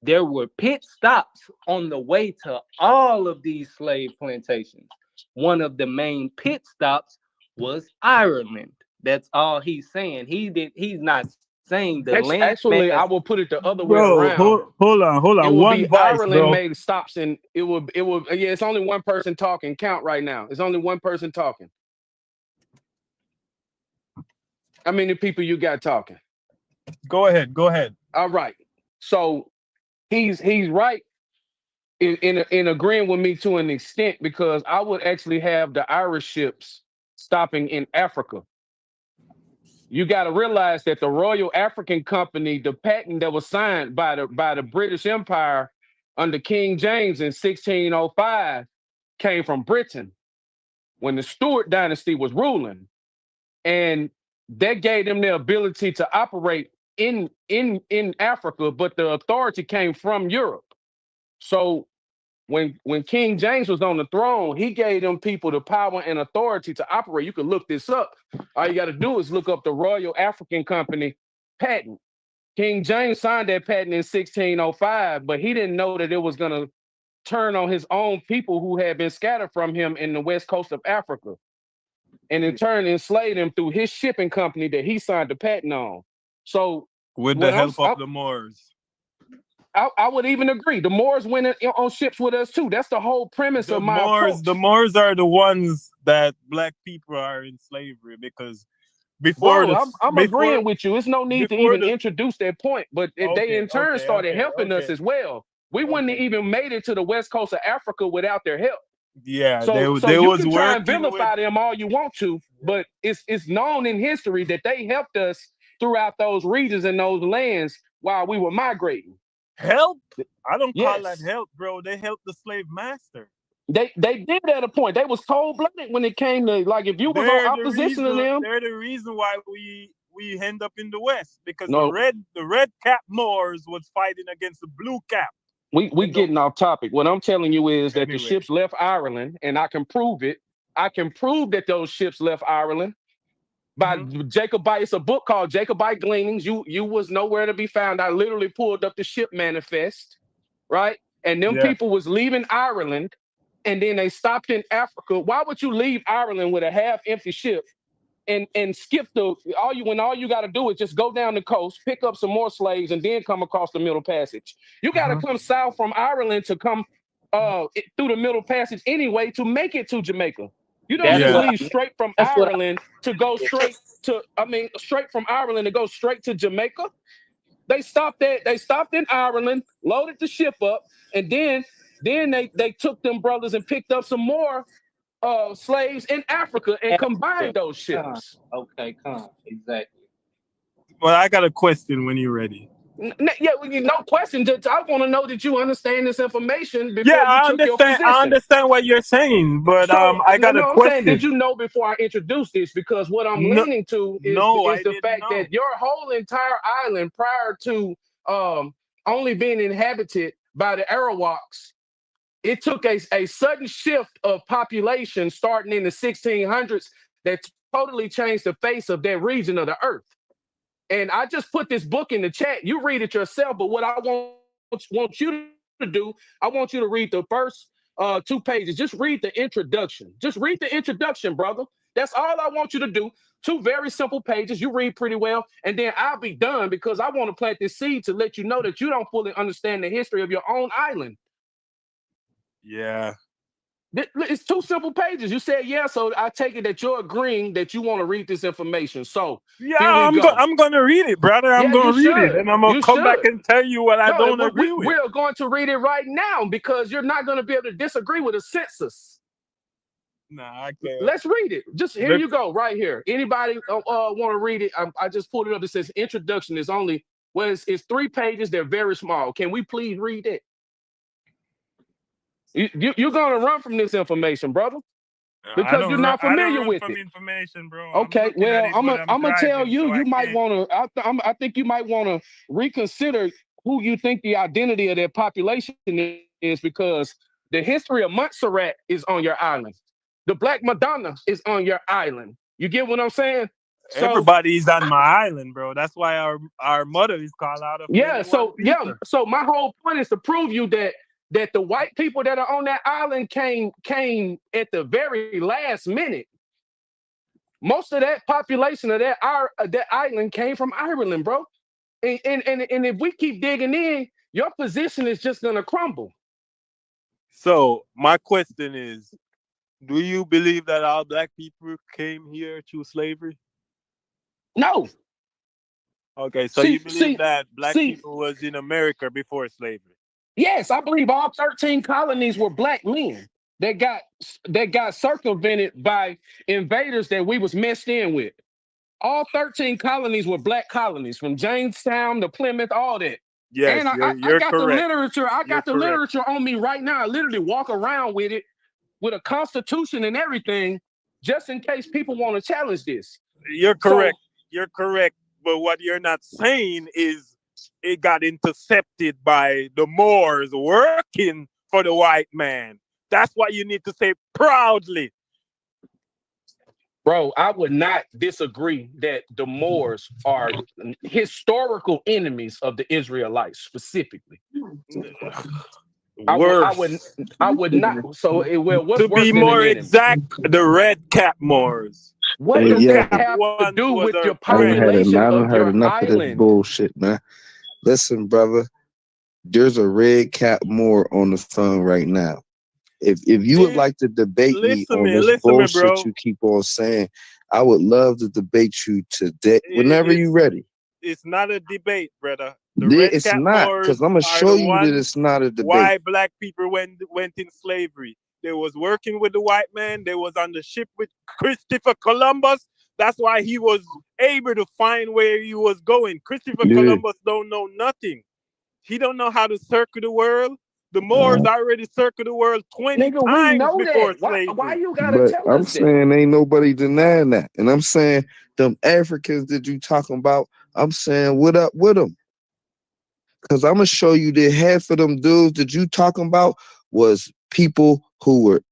There were pit stops on the way to all of these slave plantations. One of the main pit stops was Ireland. That's all he's saying. He's not saying the landmass. Actually, I will put it the other way Bro, around. hold It on. would One be voice, Ireland bro. made stops, and it would yeah. It's only one person talking. Count right now. It's only one person talking. How many people you got talking? Go ahead. Go ahead. All right. So he's right in agreeing with me to an extent, because I would actually have the Irish ships stopping in Africa. You got to realize that the Royal African Company, the patent that was signed by the British Empire under King James in 1605, came from Britain when the Stuart dynasty was ruling, and that gave them the ability to operate in Africa, but the authority came from Europe. So when King James was on the throne, he gave them people the power and authority to operate. You can look this up. All you got to do is look up the Royal African Company patent. King James signed that patent in 1605, but he didn't know that it was going to turn on his own people who had been scattered from him in the west coast of Africa, and in turn enslaved them through his shipping company that he signed the patent on. So With the what help of the Moors. I would even agree. The Moors went on ships with us too. That's the whole premise The of my Moors, the approach. Moors are the ones that black people are in slavery because before Bro, the I'm agreeing with you. It's no need to before even the introduce that point, but they okay, in turn started helping us okay. as well. We wouldn't have even made it to the west coast of Africa without their help. Yeah, So they you was can try and working with. vilify them all you want to, but it's known in history that they helped us throughout those regions and those lands while we were migrating. Help? I don't call that Yes. help, bro. They helped the slave master. They did at a point. They was cold blooded when it came to, like, if you was on opposition to them. They're the reason why we end up in the West, because No, the red cap Moors was fighting against the blue cap. we getting off topic. What I'm telling you is that the Anyway. ships left Ireland, and I can prove it. I can prove that those ships left Ireland by Jacobite. It's a book called Jacobite Gleanings. You was nowhere to be found. I literally pulled up the ship manifest, right? And them people was leaving Ireland, and then they stopped in Africa. Why would you leave Ireland with a half-empty ship and skip all you got to do is just go down the coast, pick up some more slaves, and then come across the Middle Passage? You got to come south from Ireland to come through the Middle Passage anyway to make it to Jamaica. You don't just leave straight from Ireland to go straight from Ireland to go straight to Jamaica. They stopped in Ireland, loaded the ship up, and then they took them brothers and picked up some more slaves in Africa and combined those ships. Okay, exactly. Well, I got a question when you're ready. No question. I want to know that you understand this information before Yeah, you took your position. I understand what you're saying, but I got a I'm question. saying, did you know before I introduce this? Because what I'm leaning to is the fact that your whole entire island, prior to only being inhabited by the Arawaks, it took a sudden shift of population starting in the 1600s that totally changed the face of that region of the earth. And I just put this book in the chat. You read it yourself, but what I want you to do, I want you to read the first 2 pages. Just read the introduction. Just read the introduction, brother. That's all I want you to do. 2 very simple pages. You read pretty well, and then I'll be done, because I want to plant this seed to let you know that you don't fully understand the history of your own island. Yeah. It's 2 simple pages. You said yeah, so I take it that you're agreeing that you want to read this information. So yeah, here we go. I'm gonna read it, brother. I'm gonna read it, and I'm gonna come back and tell you what I don't agree with. We're going to read it right now, because you're not going to be able to disagree with a census. Nah, I can't. Let's read it. Just here you go, right here. Anybody want to read it? I just pulled it up. It says introduction. It's only it's 3 pages. They're very small. Can we please read it? You're going to run from this information, brother, because you're not familiar with it. Information, bro. Okay, well, I'm gonna tell you. You might want to. I think you might want to reconsider who you think the identity of that population is, because the history of Montserrat is on your island. The Black Madonna is on your island. You get what I'm saying? So, everybody's on my island, bro. That's why our mother is called out of. So my whole point is to prove you that the white people that are on that island came at the very last minute. Most of that population of that island came from Ireland, bro. And if we keep digging in, your position is just gonna crumble. So my question is, do you believe that all black people came here through slavery? No. Okay, so you believe that black people was in America before slavery? Yes, I believe all 13 colonies were black men that got circumvented by invaders that we was messed in with. All 13 colonies were black colonies, from Jamestown to Plymouth, all that. Yes, and you're I got correct. the literature. I got the literature on me right now. I literally walk around with it, with a constitution and everything, just in case people want to challenge this. You're correct. You're correct. But what you're not saying is it got intercepted by the Moors working for the white man. That's what you need to say proudly. Bro, I would not disagree that the Moors are historical enemies of the Israelites specifically. I would not. So, what's to worse be than more an enemy? exact, the red cap Moors. What does that have to do with your population of your enough island? Of this bullshit, man. Listen, brother, there's a red cap Moor on the phone right now. If you would like to debate me on this bullshit you keep on saying, I would love to debate you today, whenever you're ready. It's not a debate, brother. The Yeah, red it's cap not, Moors because I'm gonna are show the you that ones it's not a debate. why black people went in slavery. They was working with the white man. They was on the ship with Christopher Columbus. That's why he was able to find where he was going. Christopher Yeah. Columbus don't know nothing. He don't know how to circle the world. The Moors already circled the world 20 Nigga, we times know before that. Why slavery. you gotta But tell I'm us that? saying ain't nobody denying that. And I'm saying them Africans that you talking about, I'm saying what up with them? Because I'm gonna show you that half of them dudes that you talking about was people who were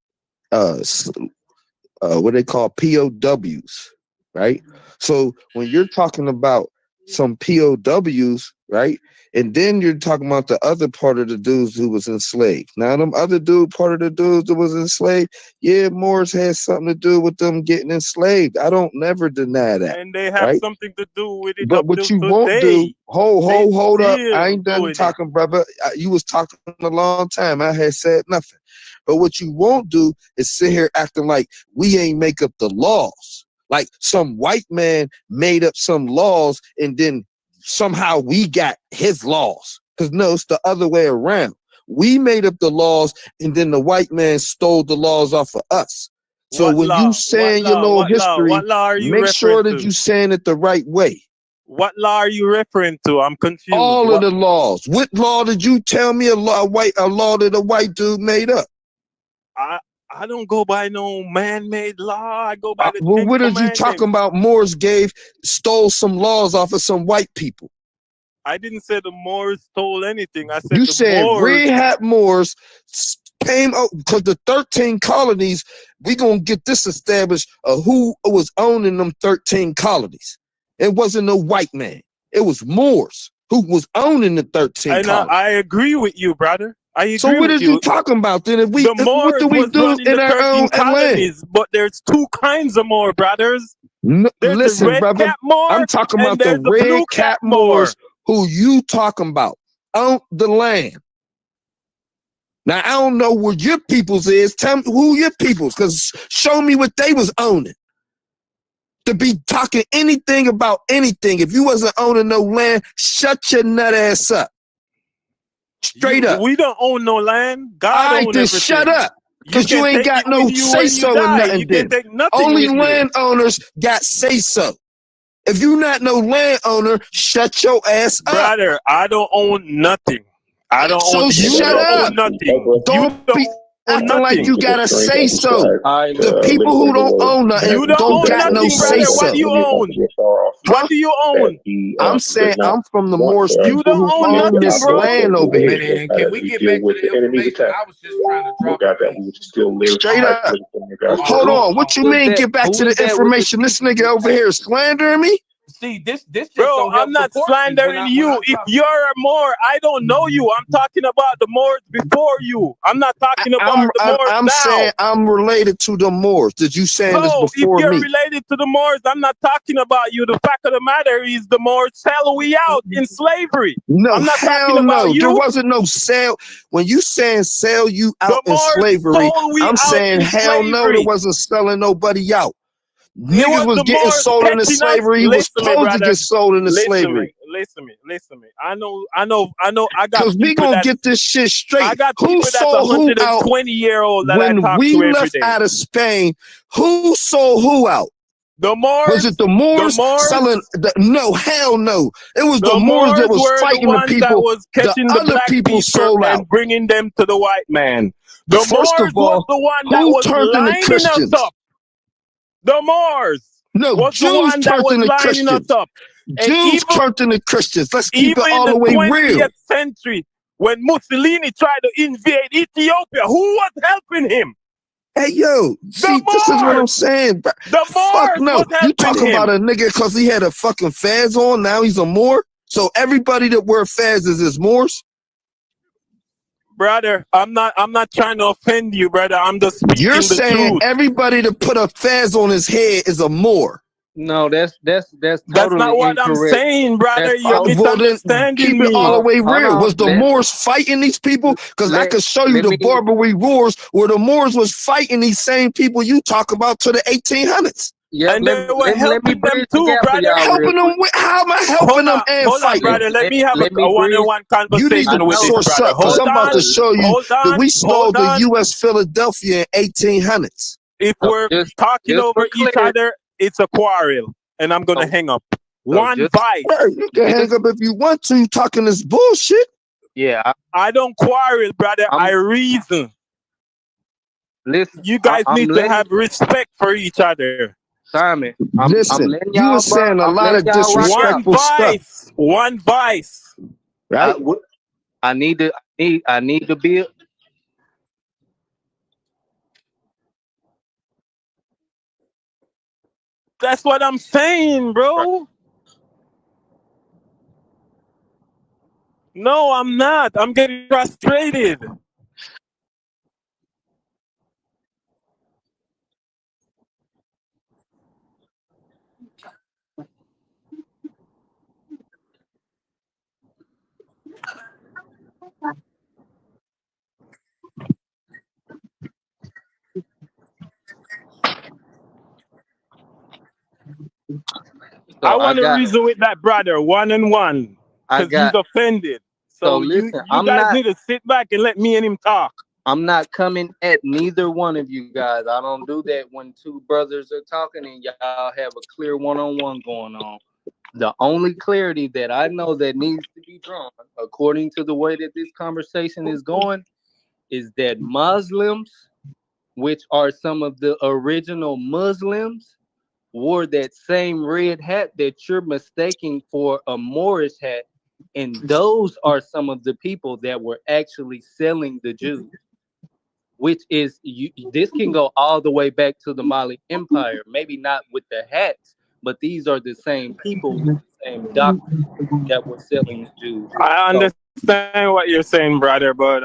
what they call POWs, right? So when you're talking about some POWs, right? And then you're talking about the other part of the dudes who was enslaved. Now, them other part of the dudes that was enslaved, yeah, Moors had something to do with them getting enslaved. I don't never deny that, And they have right? something to do with it But up what till you won't do, today. hold up. I Still ain't done doing it. talking, brother. You was talking a long time. I had said nothing. But what you won't do is sit here acting like we ain't make up the laws. Like some white man made up some laws and then somehow we got his laws. Because no, it's the other way around. We made up the laws and then the white man stole the laws off of us. So What when you law? saying your little history, What law are you make sure referring that to? you saying it the right way. What law are you referring to? I'm confused. All of the laws. What law did you tell me a law that a white dude made up? I don't go by no man-made law. I go by the Well, 10 what are you commandments. talking about? Moors stole some laws off of some white people. I didn't say the Moors stole anything. I said You the said Moors. red hat Moors came up because the 13 colonies, we gonna get this established of who was owning them 13 colonies. It wasn't no white man. It was Moors who was owning the 13 colonies. I agree with you, brother. I agree So what with is you talking about then? The Moors What do we was do running in the our 13 own land? colonies, but there's two kinds of Moor, brothers. No, There's listen, the red brother. cap Moor, I'm talking and about the there's the red blue cap Moor. Moors who you talking about on the land. Now I don't know what your people's is. Tell me who your people's, because show me what they was owning. To be talking anything about anything. If you wasn't owning no land, shut your nut ass up. Straight up. We don't own no land. God All right, owns then everything. shut up. Because you ain't got no say so or nothing. You can take nothing Only with landowners got say so. If you not no landowner, shut your ass up. Brother, I don't own nothing. I don't own. So You shut don't up. own nothing. Don't be acting nothing. like you gotta say so. The people who don't own nothing You don't own got no nothing, say brother. so. What do you own? What do you own? I'm saying I'm from the Moors people You don't who own own nothing, this bro. land over here. Man, can we get back to the information? I was just trying to drop a Straight up. Hold on. What you mean get back to the information? This nigga over here is slandering me? See, this just Bro, don't help I'm not support me slandering when you. I If you're a Moor, I don't know you. I'm talking about the Moors before you. I'm not talking about the Moors I'm now. saying I'm related to the Moors. Did you saying this So, if before you're me? related to the Moors, I'm not talking about you. The fact of the matter is the Moors sell we out in slavery. No, I'm not hell talking about no. you. There wasn't no sale. When you saying sell you out in Moors slavery, sold we I'm out saying in hell no, slavery. there wasn't selling nobody out. It Niggas was the getting Moors sold into catching us. slavery. He was Listen me, supposed to brother. get sold into slavery. Listen me. I know. I got Because we people gonna that get this shit straight. I got Who people that's sold who out 120-year-old that I when talk we to every left day. out of Spain? Who sold who out? The Moors. Was it the Moors selling? No, hell no. It was the Moors that was fighting the people. That was catching the the other black people sold out. and bringing them to the white man. The First Moors of all, was the one that who was turned into lining Christians? us up. The Moors No, was the Jews one that turned was into lining us Christians. up. And Jews turned into Christians. Let's keep it even all in the way real. 20th century, when Mussolini tried to invade Ethiopia, who was helping him? Hey, yo, see, this is what I'm saying. The Fuck Moors no. was You helping talk him. about a nigga because he had a fucking fez on, now he's a Moor? So everybody that wear fezes is Moors? Brother, I'm not trying to offend you, brother. I'm just speaking You're the saying truth. everybody that put a fez on his head is a Moor. No, that's That's totally not what incorrect. I'm saying, brother. You're Well, then misunderstanding keep me. it all the way Hold real. on. Was the Moors fighting these people? Because I could show you the Barbary Wars where the Moors was fighting these same people you talk about to the 1800s. Yeah, and they were let me helping them bridge the too, gap for brother. y'all real Helping them quick. with, how am I helping them and Hold on, fighting? brother. Let me have Let me a bridge. one-on-one You need I to conversation with this know. source brother. up because Hold I'm about on, to show you hold that on, we hold stole the on. U.S. Philadelphia in 1800s. If So we're talking just for over each clarity. other, it's a quarrel, and I'm gonna So, hang up. so One just Right, vice. you can hang just up if you want to. You talking this bullshit. yeah. I don't quarrel, brother. I I'm reason. listen. You guys I'm need to letting have respect for each other. Simon. I'm Listen, letting you y'all was saying a I'm lot letting of y'all rock out. One disrespectful stuff, vice. One vice. I, right? w- I need to I need to be. That's what I'm saying, bro. No, I'm not. I'm getting frustrated. I So I want to got reason with that brother one on one I because he's got. offended. So So you listen. you guys need to sit back and let me and him talk. I'm not coming at neither one of you guys. I don't do that when two brothers are talking and y'all have a clear one-on-one going on. The only clarity that I know that needs to be drawn, according to the way that this conversation is going, is that Muslims, which are some of the original Muslims, wore that same red hat that you're mistaking for a Moorish hat. And those are some of the people that were actually selling the Jews, which is this can go all the way back to the Mali Empire. Maybe not with the hats, but these are the same people with the same doctrine that were selling the Jews. I So understand what you're saying, brother, but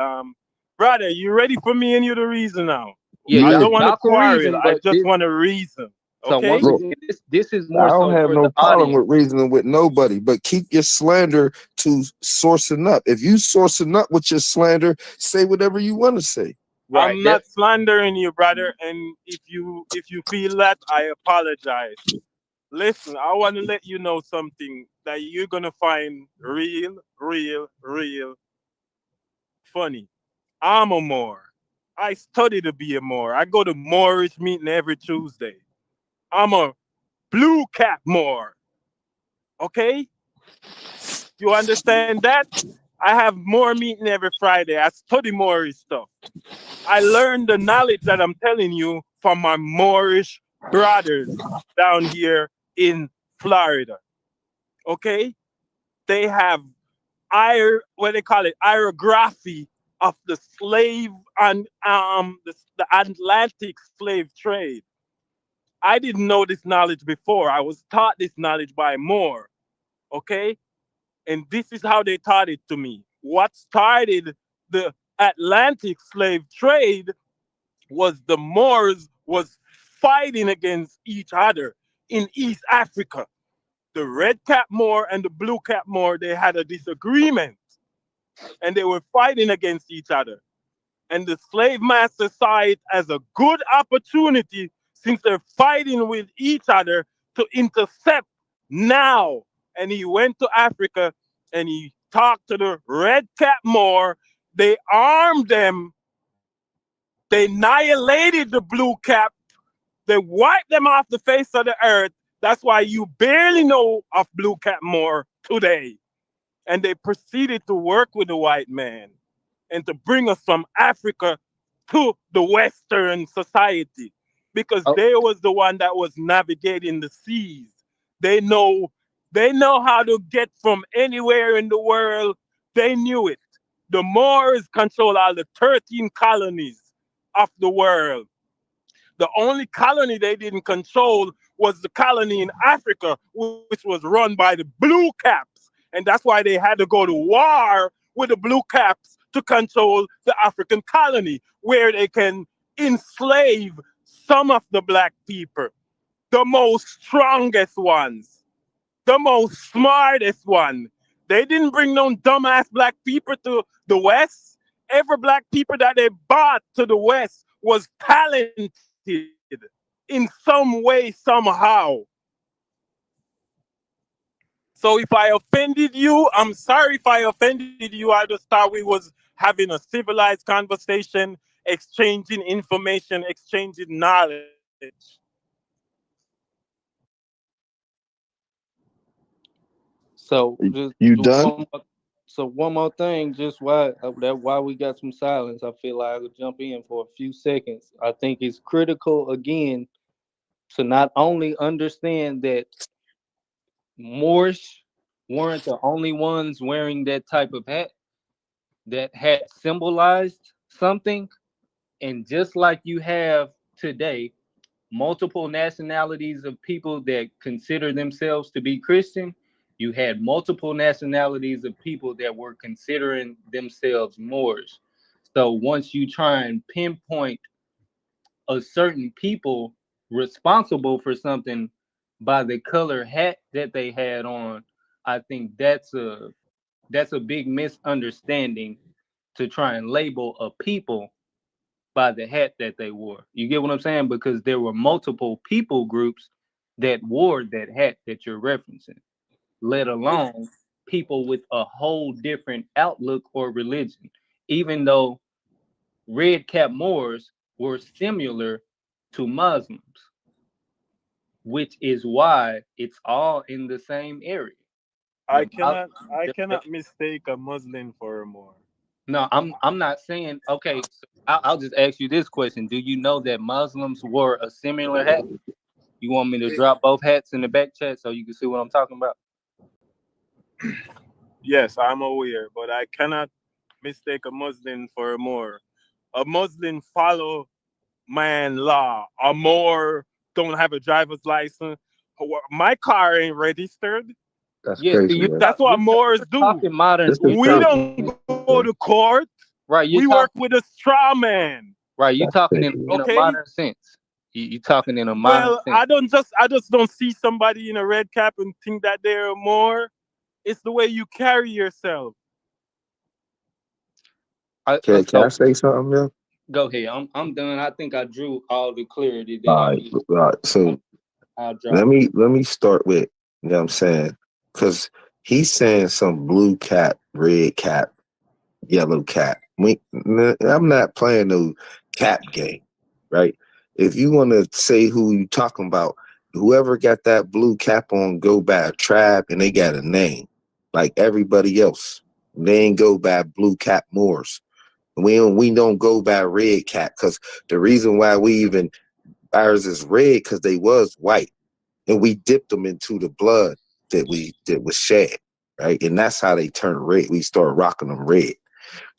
brother, you ready for me and you to reason now? I Yeah, don't want to y'all can quarrel. reason, I but just this. want to reason. So once Okay? look, again, this is I more don't so have for the no problem audience. with reasoning with nobody, but keep your slander to sourcing up. If you sourcing up with your slander, say whatever you want to say. Right. I'm That not slandering you, brother, and if you feel that, I apologize. Listen, I want to let you know something that you're gonna find real funny. I'm a Moor. I study to be a Moor. I go to Moorish meeting every Tuesday. I'm a blue cap Moor. Okay? You understand that? I have more meeting every Friday. I study Moorish stuff. I learned the knowledge that I'm telling you from my Moorish brothers down here in Florida. Okay? They have what they call it, hierography of the slave and the Atlantic slave trade. I didn't know this knowledge before. I was taught this knowledge by Moore. Okay? And this is how they taught it to me. What started the Atlantic slave trade was the Moors was fighting against each other in East Africa. The red cap Moor and the blue cap Moor, they had a disagreement and they were fighting against each other. And the slave master saw it as a good opportunity since they're fighting with each other to intercept now. And he went to Africa and he talked to the red cap Moor. They armed them. They annihilated the blue cap. They wiped them off the face of the earth. That's why you barely know of blue cap Moor today. And they proceeded to work with the white man and to bring us from Africa to the Western society because oh, they was the one that was navigating the seas. They know they know how to get from anywhere in the world. They knew it. The Moors control all the 13 colonies of the world. The only colony they didn't control was the colony in Africa, which was run by the Blue Caps. And that's why they had to go to war with the Blue Caps to control the African colony, where they can enslave some of the black people, the most strongest ones, the most smartest one. They didn't bring no dumbass black people to the West. Every black people that they brought to the West was talented. in some way, somehow. So if I offended you, I'm sorry if I offended you. I just thought we was having a civilized conversation, exchanging information, exchanging knowledge. So just You one done? more, so one more thing, just why we got some silence. I feel like I could jump in for a few seconds. I think it's critical again to not only understand that Moorish weren't the only ones wearing that type of hat. That hat symbolized something, and just like you have today multiple nationalities of people that consider themselves to be Christian, you had multiple nationalities of people that were considering themselves Moors. So once you try and pinpoint a certain people responsible for something by the color hat that they had on, I think that's a big misunderstanding to try and label a people by the hat that they wore. You get what I'm saying? Because there were multiple people groups that wore that hat that you're referencing, let alone people with a whole different outlook or religion. Even though red cap Moors were similar to Muslims, which is why it's all in the same area. I The, cannot I the, cannot mistake a Muslim for a Moor. no, I'm not saying okay. So I'll just ask you this question: do you know that Muslims wore a similar hat? You want me to drop both hats in the back chat so you can see what I'm talking about? Yes, I'm aware, but I cannot mistake a Muslim for a Moor. A Muslim follow man law. A Moor don't have a driver's license. My car ain't registered. That's Yeah, see, crazy, man. That's what Moors you're do. talking modern This is sense. We crazy, don't go to court. Right, We you're work talking with a straw man. right. You're That's talking crazy. in a Okay. modern sense. You're talking in a modern Well, sense. I just don't see somebody in a red cap and think that they're a Moor. It's the way you carry yourself. Can I So say something, man? go ahead. I'm done. I think I drew all the clarity that All I right, needed. all right. So I'll drop let it. me start with, you know what I'm saying? Because he's saying some blue cap, red cap, yellow cap. I'm not playing no cap game, right? If you want to say who you talking about, whoever got that blue cap on go by a tribe and they got a name, like everybody else. They ain't go by blue cap Moors. We don't go by red cap because the reason why we even ours is red because they was white and we dipped them into the blood that was shed, right? And that's how they turned red. We started rocking them red.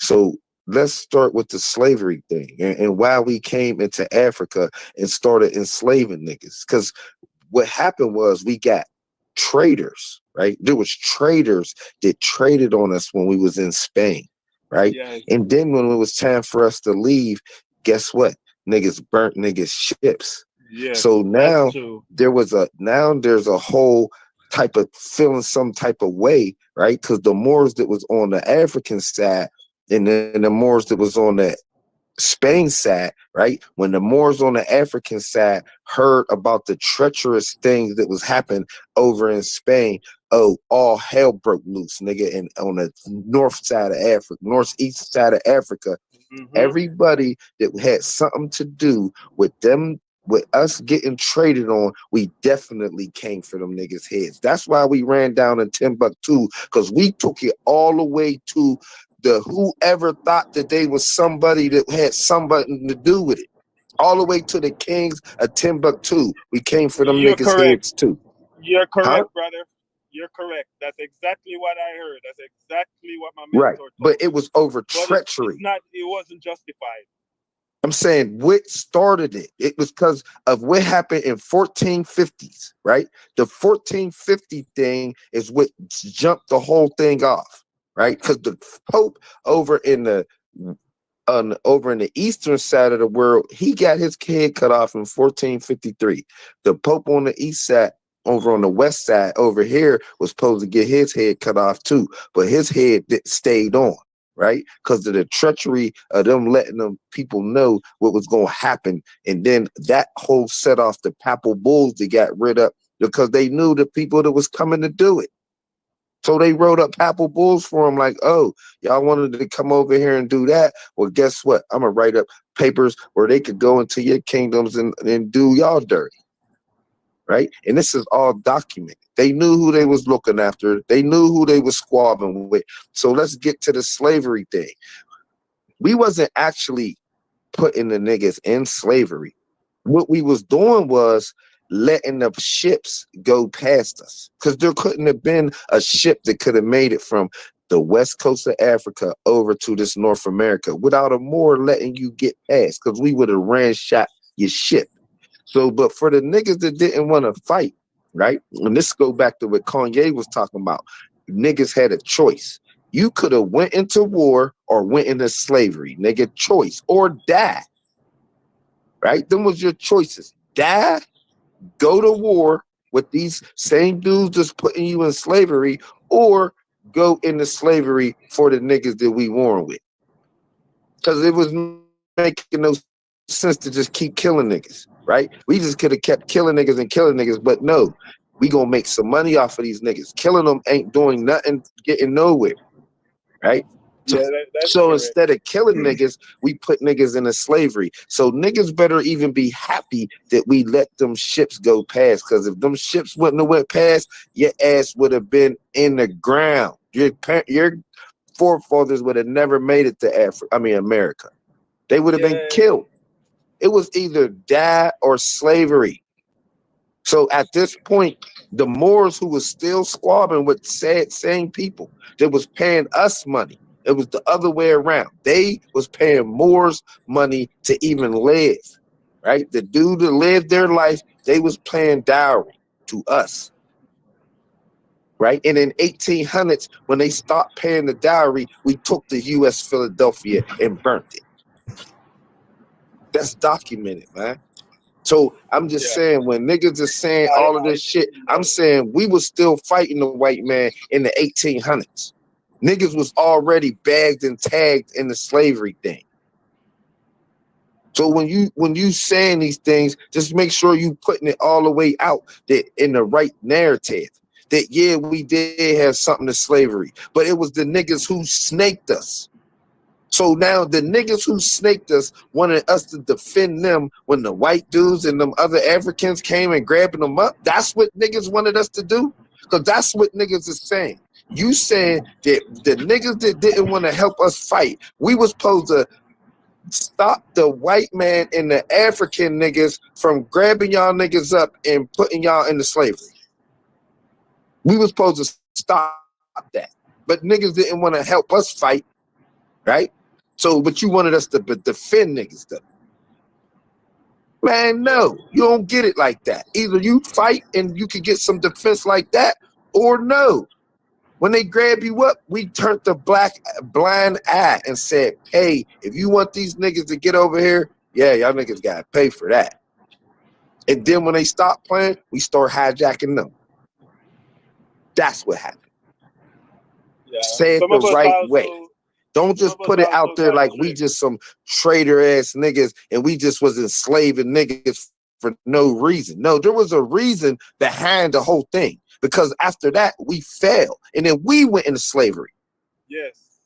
So let's start with the slavery thing and why we came into Africa and started enslaving niggas. Because what happened was we got traders, right? There was traders that traded on us when we was in Spain, right? Yes, And then when it was time for us to leave, guess what? Niggas burnt niggas ships. yes, So that's now true. there's a whole type of feeling some type of way, right? Because the Moors that was on the African side and then the Moors that was on the Spain side, right? When the Moors on the African side heard about the treacherous things that was happening over in Spain, oh, all hell broke loose, nigga. And on the north side of Africa, northeast side of Africa, Hmm. everybody that had something to do with them, with us getting traded on, we definitely came for them niggas' heads. That's why we ran down in Timbuktu, because we took it all the way to the whoever thought that they was somebody that had something to do with it. All the way to the kings of Timbuktu. We came for them You're niggas' correct. heads too. You're Huh? correct, brother. You're correct. That's exactly what I heard. That's exactly what my Right. mentor But told it me. was over But it's treachery. not. It wasn't justified. I'm saying what started it. It was because of what happened in 1450s, right? The 1450 thing is what jumped the whole thing off, right? Because the Pope over in the over in the eastern side of the world, he got his head cut off in 1453. The Pope on the east side, over on the west side, over here, was supposed to get his head cut off too, but his head stayed on, right? Because of the treachery of them letting them people know what was going to happen. And then that whole set off the papal bulls they got rid of because they knew the people that was coming to do it. So they wrote up papal bulls for them like, oh, y'all wanted to come over here and do that? Well, guess what? I'm going to write up papers where they could go into your kingdoms and do y'all dirty. Right? And this is all documented. They knew who they was looking after. They knew who they was squabbling with. So let's get to the slavery thing. We wasn't actually putting the niggas in slavery. What we was doing was letting the ships go past us. Because there couldn't have been a ship that could have made it from the west coast of Africa over to this North America without a Moor letting you get past. Because we would have ran shot your ship. So, but for the niggas that didn't want to fight, right? And this go back to what Kanye was talking about. Niggas had a choice. You could have went into war or went into slavery, nigga. Choice or die, right? Them was your choices. Die, go to war with these same dudes that's putting you in slavery, or go into slavery for the niggas that we warring with. Because it was making no sense to just keep killing niggas, right? We just could have kept killing niggas, but no, we gonna make some money off of these niggas. Killing them ain't doing nothing, getting nowhere, right? Yeah, that's So correct. instead of killing niggas, we put niggas into slavery. So niggas better even be happy that we let them ships go past. Because if them ships wouldn't have went past, your ass would have been in the ground. Your forefathers would have never made it to America. They would have been killed. It was either die or slavery. So at this point, the Moors who was still squabbling with same people that was paying us money. It was the other way around. They was paying Moors money to even live, right? The dude that lived their life, they was paying dowry to us, right? And in 1800s, when they stopped paying the dowry, we took the U.S. Philadelphia and burnt it. That's documented, man. So I'm just saying, when niggas are saying all of this shit, I'm saying we was still fighting the white man in the 1800s. Niggas was already bagged and tagged in the slavery thing. So when you saying these things, just make sure you putting it all the way out that in the right narrative. That yeah, we did have something to slavery, but it was the niggas who snaked us. So now the niggas who snaked us wanted us to defend them when the white dudes and them other Africans came and grabbing them up. That's what niggas wanted us to do? Because that's what niggas is saying. You saying that the niggas that didn't want to help us fight, we was supposed to stop the white man and the African niggas from grabbing y'all niggas up and putting y'all into slavery. We was supposed to stop that. But niggas didn't want to help us fight, right? So, but you wanted us to defend niggas, though. Man, no, you don't get it like that. Either you fight and you can get some defense like that, or no. When they grab you up, we turned the blind eye and said, hey, if you want these niggas to get over here, yeah, y'all niggas got to pay for that. And then when they stop playing, we start hijacking them. That's what happened. Yeah. Say it the right way. Don't just put it out there like we just some traitor ass niggas and we just was enslaving niggas for no reason. No, there was a reason behind the whole thing. Because after that, we fell. And then we went into slavery. Yes.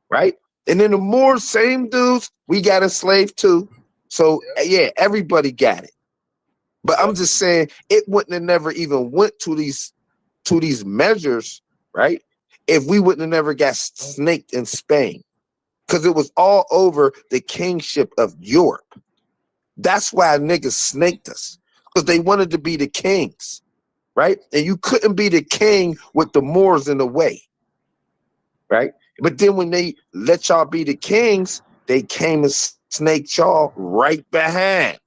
Right? And then the more same dudes, we got enslaved too. So yeah, everybody got it. But I'm just saying it wouldn't have never even went to these measures, right? If we wouldn't have never got snaked in Spain. Because it was all over the kingship of Europe. That's why niggas snaked us. Because they wanted to be the kings, right? And you couldn't be the king with the Moors in the way, right? But then when they let y'all be the kings, they came and snaked y'all right behind.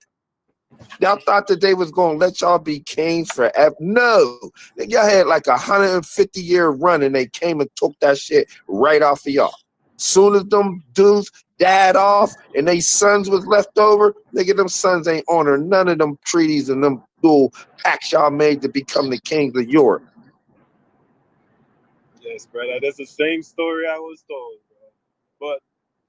Y'all thought that they was gonna let y'all be kings forever? No, y'all had like 150-year run, and they came and took that shit right off of y'all. Soon as them dudes died off and they sons was left over, nigga, them sons ain't honor none of them treaties and them little pacts y'all made to become the kings of Europe. Yes, brother. That's the same story I was told, bro. But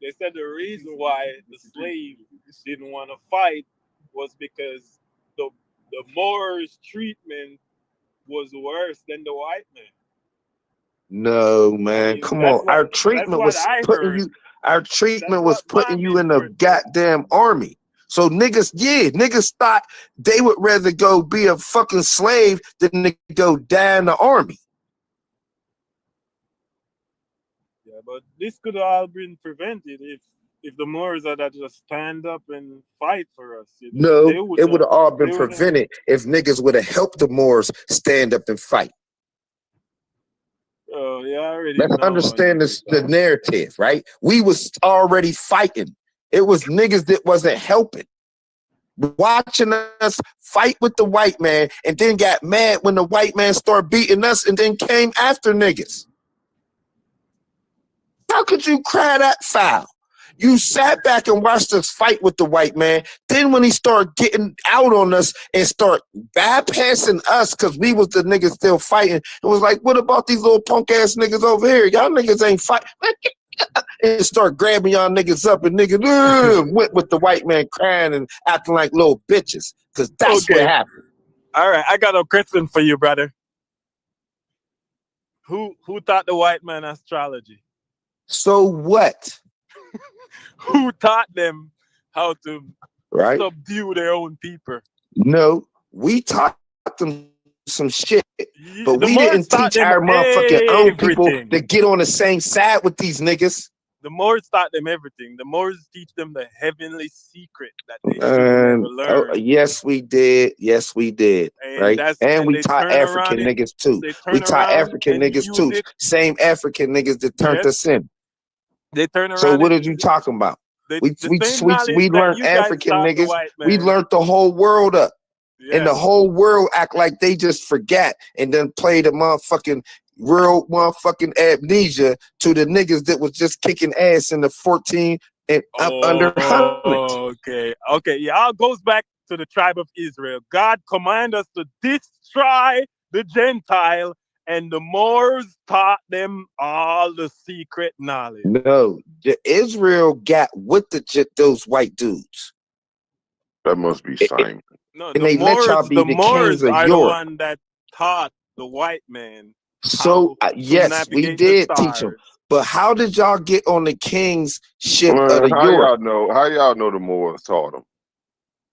they said the reason why the slave didn't want to fight was because the Moors' treatment was worse than the white man. No, I man. mean, Come on. Our that's treatment what was I putting heard. you. Our That's treatment was what my putting you in the mentor said. goddamn army. So niggas thought they would rather go be a fucking slave than to go die in the army. Yeah, but this could all been prevented if the Moors had just stand up and fight for us. You know, No, they would it would have all been they would have. prevented if niggas would have helped the Moors stand up and fight. Oh, yeah, I already Let's know how understand niggas this, the are. narrative, right? We was already fighting. It was niggas that wasn't helping. Watching us fight with the white man and then got mad when the white man started beating us and then came after niggas. How could you cry that foul? You sat back and watched us fight with the white man. Then when he started getting out on us and start bypassing us because we was the niggas still fighting, it was like, what about these little punk ass niggas over here? Y'all niggas ain't fight. And start grabbing y'all niggas up and niggas went with the white man crying and acting like little bitches. Because that's what Okay, happened. all right. I got a question for you, brother. Who taught the white man astrology? So what? Who taught them how to Right? subdue their own people? No, we taught them some shit, but The we Moors didn't taught teach them our motherfucking own people everything. to get on the same side with these niggas. The Moors taught them everything. The Moors teach them the heavenly secret that they should have never learned. Yes, we did. Yes, we did. And Right? And we they taught turn around African and niggas too. they We turn taught around African and niggas use too. it. Same African niggas that turned Yes, us in. they turn So around what and are you talking about? the We same knowledge that learned you guys African taught the niggas. white We man. learned the whole world up. And the Yes. whole world act like they just forgot and then play the motherfucking real motherfucking amnesia to the niggas that was just kicking ass in the 14 and up under hundreds. Okay. Yeah, all goes back to the tribe of Israel. God commanded us to destroy the Gentile, and the Moors taught them all the secret knowledge. No, Israel got with those white dudes. That must be Simon. No, And they let y'all be the kings of are the Europe. one that taught the white man So how to yes, we navigate the did teach them. stars. But how did y'all get on the king's ship Well, of the how Europe? y'all know the Moors taught them?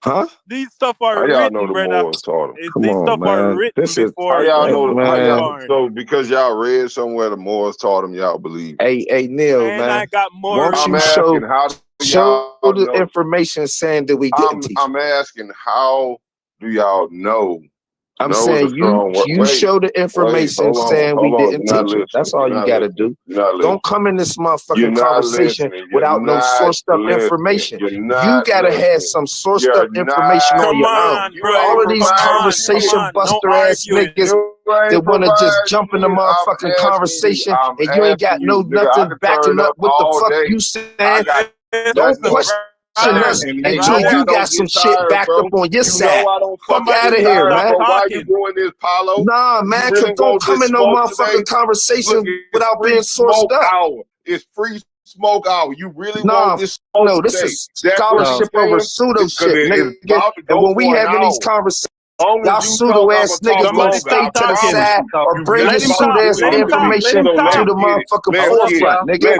Huh? These stuff How are y'all know written, the brother. Moors taught them? Come These on, stuff are man. written This is How before y'all you know? was man. born. So because y'all read somewhere the Moors taught them, y'all believe it. Hey, Neil, Man, I man. got more. Won't I'm you asking, how do show y'all the know? information saying that we didn't teach I'm them? asking, how do y'all know? I'm Know is a saying strong word. you show the information saying we didn't You're not teach them. That's listening. all You're you not got to listening. do. You're not listening. Don't come in this You're motherfucking not conversation listening. You're without no not sourced up listening. information. You're You not got to have listening. some sourced You're up information not on Come your own. on, listening. You bro. ain't All of these Come providing conversation shit. on. No buster ass arguing. niggas You that ain't want to just providing jump in the shit. motherfucking I'm asking you. conversation I'm and you ain't got asking you. Nigga, I nothing could turn backing it up up what the all fuck day. you I saying. got Don't Listen, question brother. us and until know I you got don't some get shit tired, backed bro. up on your You side. know I don't Fuck fucking out get of here, tired, Stop man. bro. Why you talking. doing this, Paulo? Nah, You man, cause really don't want come this in no smoke today? motherfucking conversation Look, it's without free being sourced smoke up. hour. It's free smoke hour. You really want Nah, this smoke no, this today? is That's what you scholarship over saying? pseudo Because shit, it's nigga. about to And go when we for an having these hour. conversations, Long y'all as you pseudo talk, I'm ass gonna talk niggas gonna Somebody longer. stay I keep to the talking. promise side you. or You bring got your Let him about pseudo talk. to ass Let him talk. eventually. Let information him So to talk. let's the get it. motherfucking Let's get it. forefront, nigga. Let's